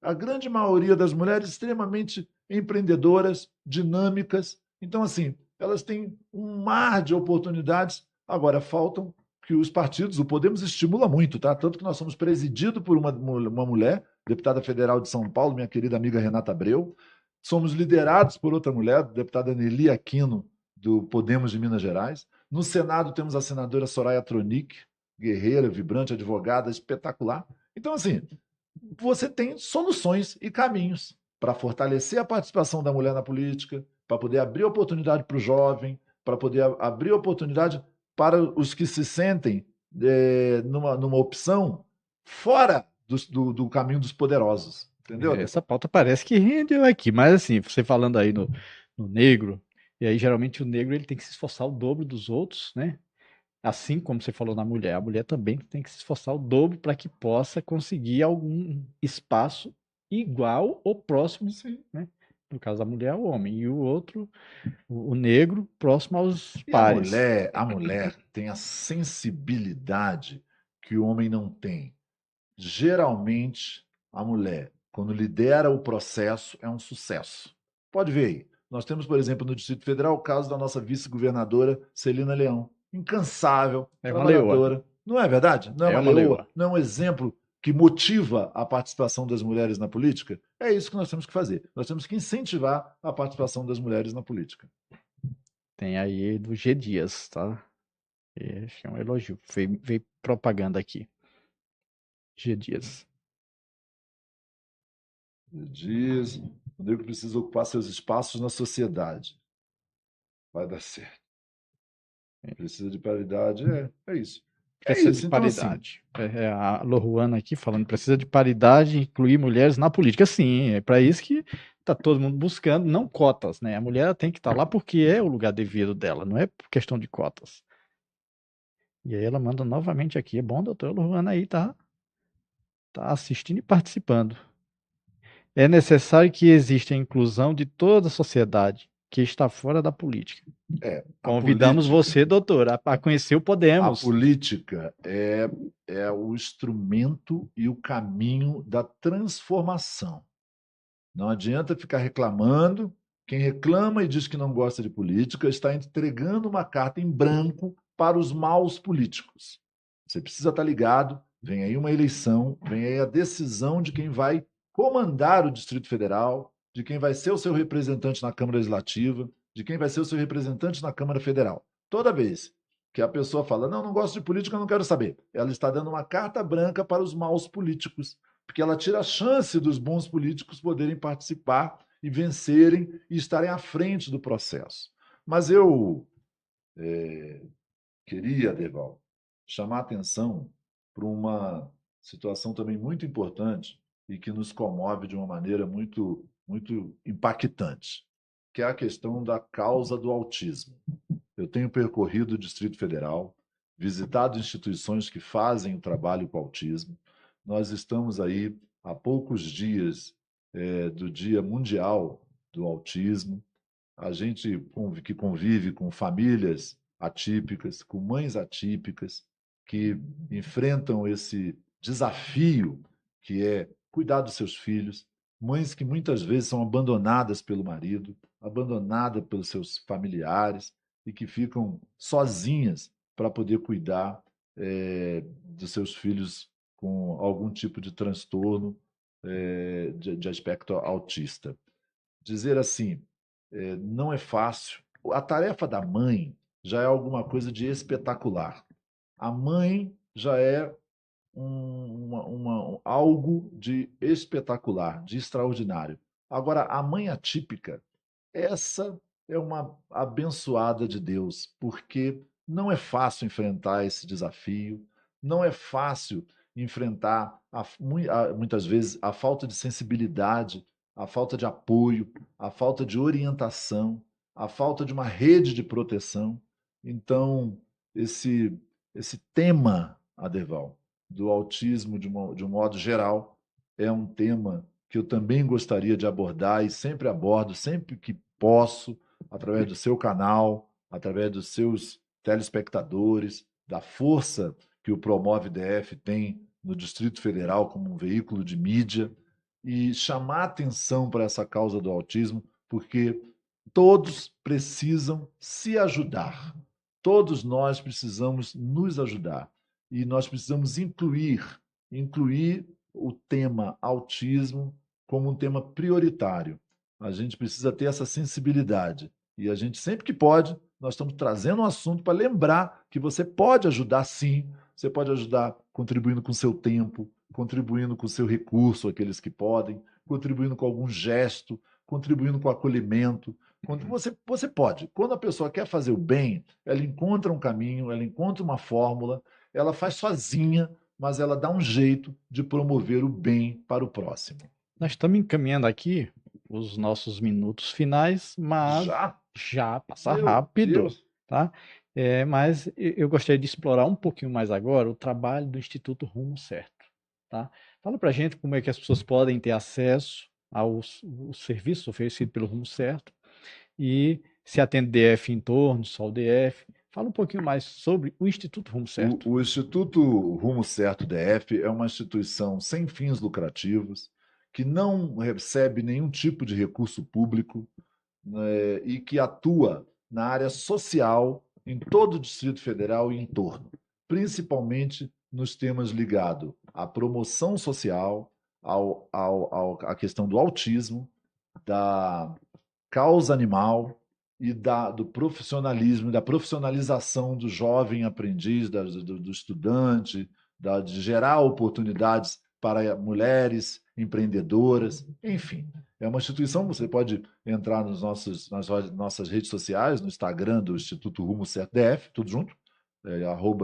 S2: A grande maioria das mulheres extremamente empreendedoras, dinâmicas. Então, assim, elas têm um mar de oportunidades. Agora, faltam que os partidos, o Podemos estimula muito, tá? Tanto que nós somos presididos por uma mulher, deputada federal de São Paulo, minha querida amiga Renata Abreu. Somos liderados por outra mulher, deputada Nelly Aquino, do Podemos de Minas Gerais. No Senado temos a senadora Soraya Tronic, guerreira, vibrante, advogada, espetacular. Então, assim, você tem soluções e caminhos para fortalecer a participação da mulher na política, para poder abrir oportunidade para o jovem, para poder abrir oportunidade para os que se sentem numa opção fora do caminho dos poderosos. Entendeu?
S1: Essa pauta parece que rendeu aqui, mas assim, você falando aí no negro, e aí geralmente o negro ele tem que se esforçar o dobro dos outros, né? Assim como você falou na mulher, a mulher também tem que se esforçar o dobro para que possa conseguir algum espaço igual ou próximo, né? No caso da mulher, o homem, e o outro, o negro, próximo aos pares.
S2: A mulher tem a sensibilidade que o homem não tem. Geralmente, a mulher, quando lidera o processo, é um sucesso. Pode ver aí. Nós temos, por exemplo, no Distrito Federal, o caso da nossa vice-governadora Celina Leão. Incansável, trabalhadora.
S1: Leoa.
S2: Não é verdade? Não é
S1: uma leoa.
S2: Não é um exemplo que motiva a participação das mulheres na política? É isso que nós temos que fazer. Nós temos que incentivar a participação das mulheres na política.
S1: Tem aí do G Dias, tá? Esse é um elogio. Veio propaganda aqui. G Dias.
S2: Diz, o negro precisa ocupar seus espaços na sociedade. Vai dar certo. Precisa de paridade, é isso.
S1: Precisa
S2: isso,
S1: de
S2: então,
S1: paridade. Assim, a Loruana aqui falando, precisa de paridade, incluir mulheres na política. Sim, é para isso que está todo mundo buscando, não cotas, né? A mulher tem que estar lá porque é o lugar devido dela, não é por questão de cotas. E aí ela manda novamente aqui, é bom, doutor Loruana aí tá assistindo e participando. É necessário que exista a inclusão de toda a sociedade que está fora da política. Convidamos você, doutor, a conhecer o Podemos.
S2: A política é o instrumento e o caminho da transformação. Não adianta ficar reclamando. Quem reclama e diz que não gosta de política está entregando uma carta em branco para os maus políticos. Você precisa estar ligado. Vem aí uma eleição, vem aí a decisão de quem vai comandar o Distrito Federal, de quem vai ser o seu representante na Câmara Legislativa, de quem vai ser o seu representante na Câmara Federal. Toda vez que a pessoa fala, não gosto de política, não quero saber, ela está dando uma carta branca para os maus políticos, porque ela tira a chance dos bons políticos poderem participar e vencerem e estarem à frente do processo. Mas eu queria, Deval, chamar a atenção para uma situação também muito importante e que nos comove de uma maneira muito, muito impactante, que é a questão da causa do autismo. Eu tenho percorrido o Distrito Federal, visitado instituições que fazem o trabalho com autismo. Nós estamos aí há poucos dias do Dia Mundial do Autismo. A gente que convive com famílias atípicas, com mães atípicas, que enfrentam esse desafio que é cuidar dos seus filhos, mães que muitas vezes são abandonadas pelo marido, abandonadas pelos seus familiares e que ficam sozinhas para poder cuidar dos seus filhos com algum tipo de transtorno de aspecto autista. Dizer assim, não é fácil. A tarefa da mãe já é alguma coisa de espetacular. A mãe já é algo de espetacular, de extraordinário. Agora, a mãe atípica, essa é uma abençoada de Deus, porque não é fácil enfrentar esse desafio, não é fácil enfrentar, muitas vezes, a falta de sensibilidade, a falta de apoio, a falta de orientação, a falta de uma rede de proteção. Então, esse tema, Adeval, do autismo de um modo geral, é um tema que eu também gostaria de abordar e sempre abordo, sempre que posso, através do seu canal, através dos seus telespectadores, da força que o Promove DF tem no Distrito Federal como um veículo de mídia, e chamar atenção para essa causa do autismo, porque todos precisam se ajudar. Todos nós precisamos nos ajudar. E nós precisamos incluir o tema autismo como um tema prioritário. A gente precisa ter essa sensibilidade. E a gente, sempre que pode, nós estamos trazendo um assunto para lembrar que você pode ajudar sim, você pode ajudar contribuindo com o seu tempo, contribuindo com o seu recurso, aqueles que podem, contribuindo com algum gesto, contribuindo com acolhimento. Quando você pode. Quando a pessoa quer fazer o bem, ela encontra um caminho, ela encontra uma fórmula, ela faz sozinha, mas ela dá um jeito de promover o bem para o próximo.
S1: Nós estamos encaminhando aqui os nossos minutos finais, mas já passa rápido, tá? Mas eu gostaria de explorar um pouquinho mais agora o trabalho do Instituto Rumo Certo, tá? Fala pra gente como é que as pessoas podem ter acesso aos serviços oferecidos pelo Rumo Certo e se atende DF em torno, só o DF. Fala um pouquinho mais sobre o Instituto Rumo Certo.
S2: O Instituto Rumo Certo DF é uma instituição sem fins lucrativos, que não recebe nenhum tipo de recurso público, né, e que atua na área social em todo o Distrito Federal e em torno, principalmente nos temas ligados à promoção social, à questão do autismo, da causa animal e do profissionalismo, da profissionalização do jovem aprendiz, do estudante, de gerar oportunidades para mulheres empreendedoras, enfim. É uma instituição, você pode entrar nas nossas redes sociais, no Instagram do Instituto Rumo Certo DF, tudo junto,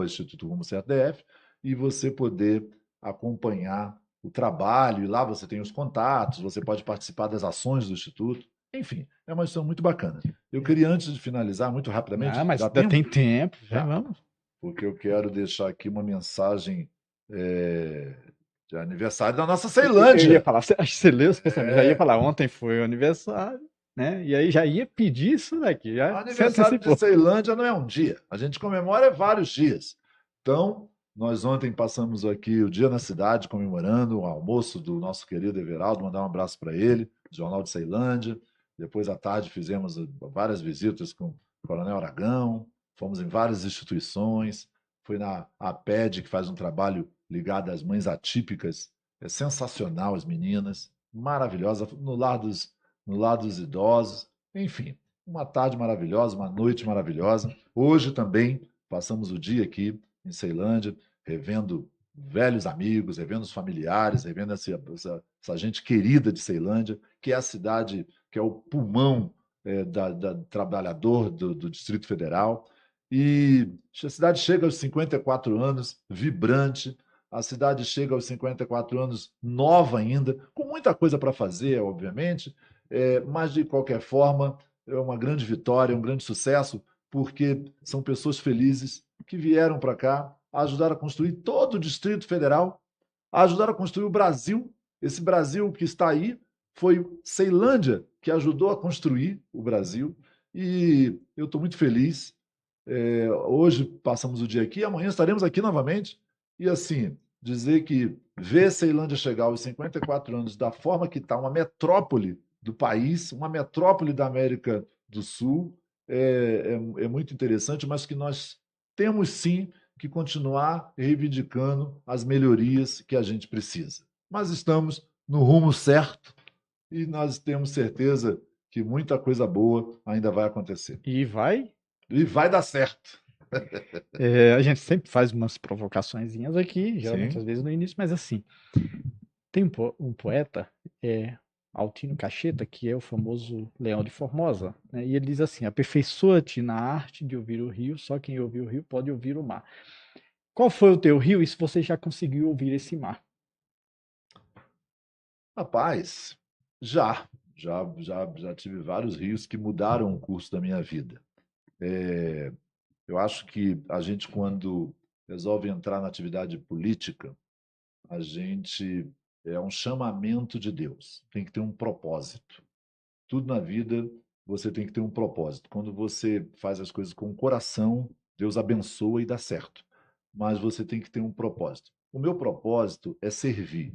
S2: @Instituto Rumo Certo DF, e você poder acompanhar o trabalho, e lá você tem os contatos, você pode participar das ações do Instituto. Enfim, é uma instituição muito bacana. Eu queria, antes de finalizar, muito rapidamente...
S1: mas ainda tem tempo, já vamos.
S2: Porque eu quero deixar aqui uma mensagem de aniversário da nossa Ceilândia.
S1: Eu ia falar, você leu esse pensamento, já ia falar, ontem foi o aniversário, né? E aí já ia pedir isso daqui.
S2: O aniversário de Ceilândia não é um dia, a gente comemora vários dias. Então, nós ontem passamos aqui o dia na cidade, comemorando o almoço do nosso querido Everaldo, mandar um abraço para ele, Jornal de Ceilândia. Depois, à tarde, fizemos várias visitas com o Coronel Aragão, fomos em várias instituições, fui na APED, que faz um trabalho ligado às mães atípicas, é sensacional, as meninas, maravilhosa, no lar dos idosos, enfim, uma tarde maravilhosa, uma noite maravilhosa. Hoje também passamos o dia aqui em Ceilândia, revendo velhos amigos, revendo os familiares, revendo essa gente querida de Ceilândia, que é a cidade, que é o pulmão trabalhador do Distrito Federal. E a cidade chega aos 54 anos, vibrante, a cidade chega aos 54 anos nova ainda, com muita coisa para fazer, obviamente, mas, de qualquer forma, é uma grande vitória, um grande sucesso, porque são pessoas felizes que vieram para cá, ajudaram a construir todo o Distrito Federal, ajudaram a construir o Brasil, esse Brasil que está aí, Foi Ceilândia que ajudou a construir o Brasil e eu estou muito feliz. Hoje passamos o dia aqui, amanhã estaremos aqui novamente. E assim, dizer que ver Ceilândia chegar aos 54 anos da forma que está, uma metrópole do país, uma metrópole da América do Sul, é muito interessante, mas que nós temos sim que continuar reivindicando as melhorias que a gente precisa. Mas estamos no rumo certo e nós temos certeza que muita coisa boa ainda vai acontecer.
S1: E vai.
S2: E vai dar certo.
S1: A gente sempre faz umas provocaçõezinhas aqui, geralmente
S2: Sim.
S1: às vezes no início, mas assim, tem um poeta, Altino Cacheta, que é o famoso Leão de Formosa, né? E ele diz assim: aperfeiçoa-te na arte de ouvir o rio, só quem ouve o rio pode ouvir o mar. Qual foi o teu rio e se você já conseguiu ouvir esse mar?
S2: Rapaz, já tive vários rios que mudaram o curso da minha vida. Eu acho que a gente, quando resolve entrar na atividade política, a gente é um chamamento de Deus. Tem que ter um propósito. Tudo na vida você tem que ter um propósito. Quando você faz as coisas com o coração, Deus abençoa e dá certo. Mas você tem que ter um propósito. O meu propósito é servir.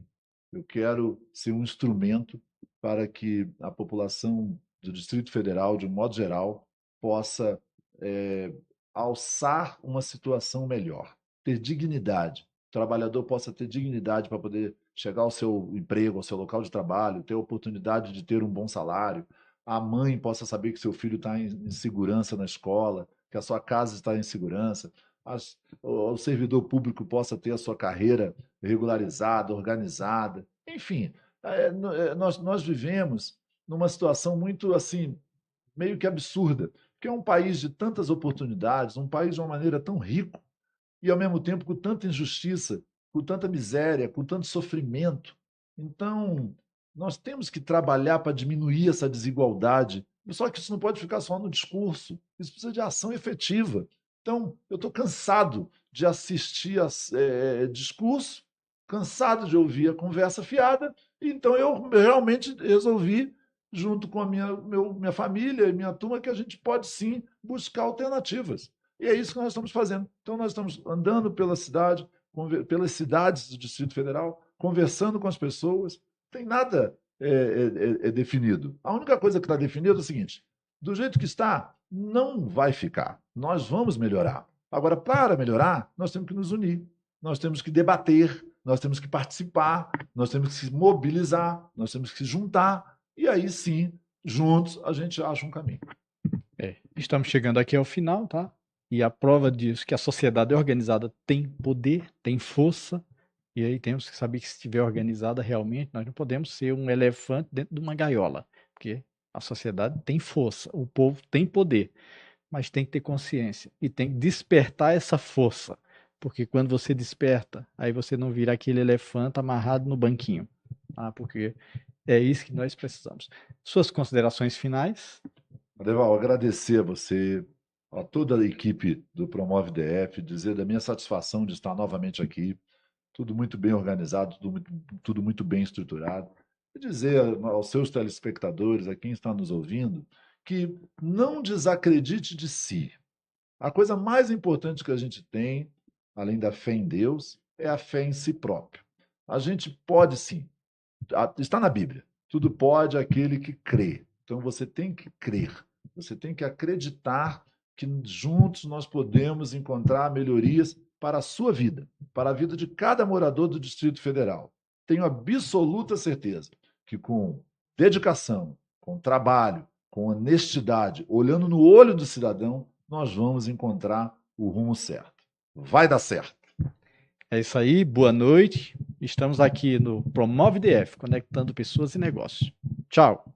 S2: Eu quero ser um instrumento para que a população do Distrito Federal, de um modo geral, possa é, alçar uma situação melhor, ter dignidade. O trabalhador possa ter dignidade para poder chegar ao seu emprego, ao seu local de trabalho, ter a oportunidade de ter um bom salário, a mãe possa saber que seu filho está em segurança na escola, que a sua casa está em segurança, o servidor público possa ter a sua carreira regularizada, organizada. Enfim, nós vivemos numa situação muito assim, meio que absurda, porque é um país de tantas oportunidades, um país de uma maneira tão rico e, ao mesmo tempo, com tanta injustiça, com tanta miséria, com tanto sofrimento. Então, nós temos que trabalhar para diminuir essa desigualdade. Só que isso não pode ficar só no discurso, isso precisa de ação efetiva. Então, eu estou cansado de assistir a discurso, cansado de ouvir a conversa fiada, então eu realmente resolvi, junto com a minha família e minha turma, que a gente pode sim buscar alternativas. E é isso que nós estamos fazendo. Então, nós estamos andando pela cidade, pelas cidades do Distrito Federal, conversando com as pessoas. Tem nada definido. A única coisa que está definida é o seguinte: do jeito que está, não vai ficar. Nós vamos melhorar. Agora, para melhorar, nós temos que nos unir, nós temos que debater, nós temos que participar, nós temos que se mobilizar, nós temos que se juntar, e aí sim, juntos, a gente acha um caminho.
S1: Estamos chegando aqui ao final, tá? E a prova disso que a sociedade organizada tem poder, tem força, e aí temos que saber que se estiver organizada realmente, nós não podemos ser um elefante dentro de uma gaiola, porque a sociedade tem força, o povo tem poder, mas tem que ter consciência e tem que despertar essa força, porque quando você desperta, aí você não vira aquele elefante amarrado no banquinho, tá? Porque é isso que nós precisamos. Suas considerações finais?
S2: Adeval, agradecer a você, a toda a equipe do Promove DF, dizer da minha satisfação de estar novamente aqui, tudo muito bem organizado, tudo muito bem estruturado, e dizer aos seus telespectadores, a quem está nos ouvindo, que não desacredite de si. A coisa mais importante que a gente tem, além da fé em Deus, é a fé em si próprio. A gente pode sim, está na Bíblia, tudo pode aquele que crê. Então você tem que crer, você tem que acreditar que juntos nós podemos encontrar melhorias para a sua vida, para a vida de cada morador do Distrito Federal. Tenho absoluta certeza que com dedicação, com trabalho, com honestidade, olhando no olho do cidadão, nós vamos encontrar o rumo certo. Vai dar certo.
S1: É isso aí, boa noite. Estamos aqui no Promove DF, conectando pessoas e negócios. Tchau.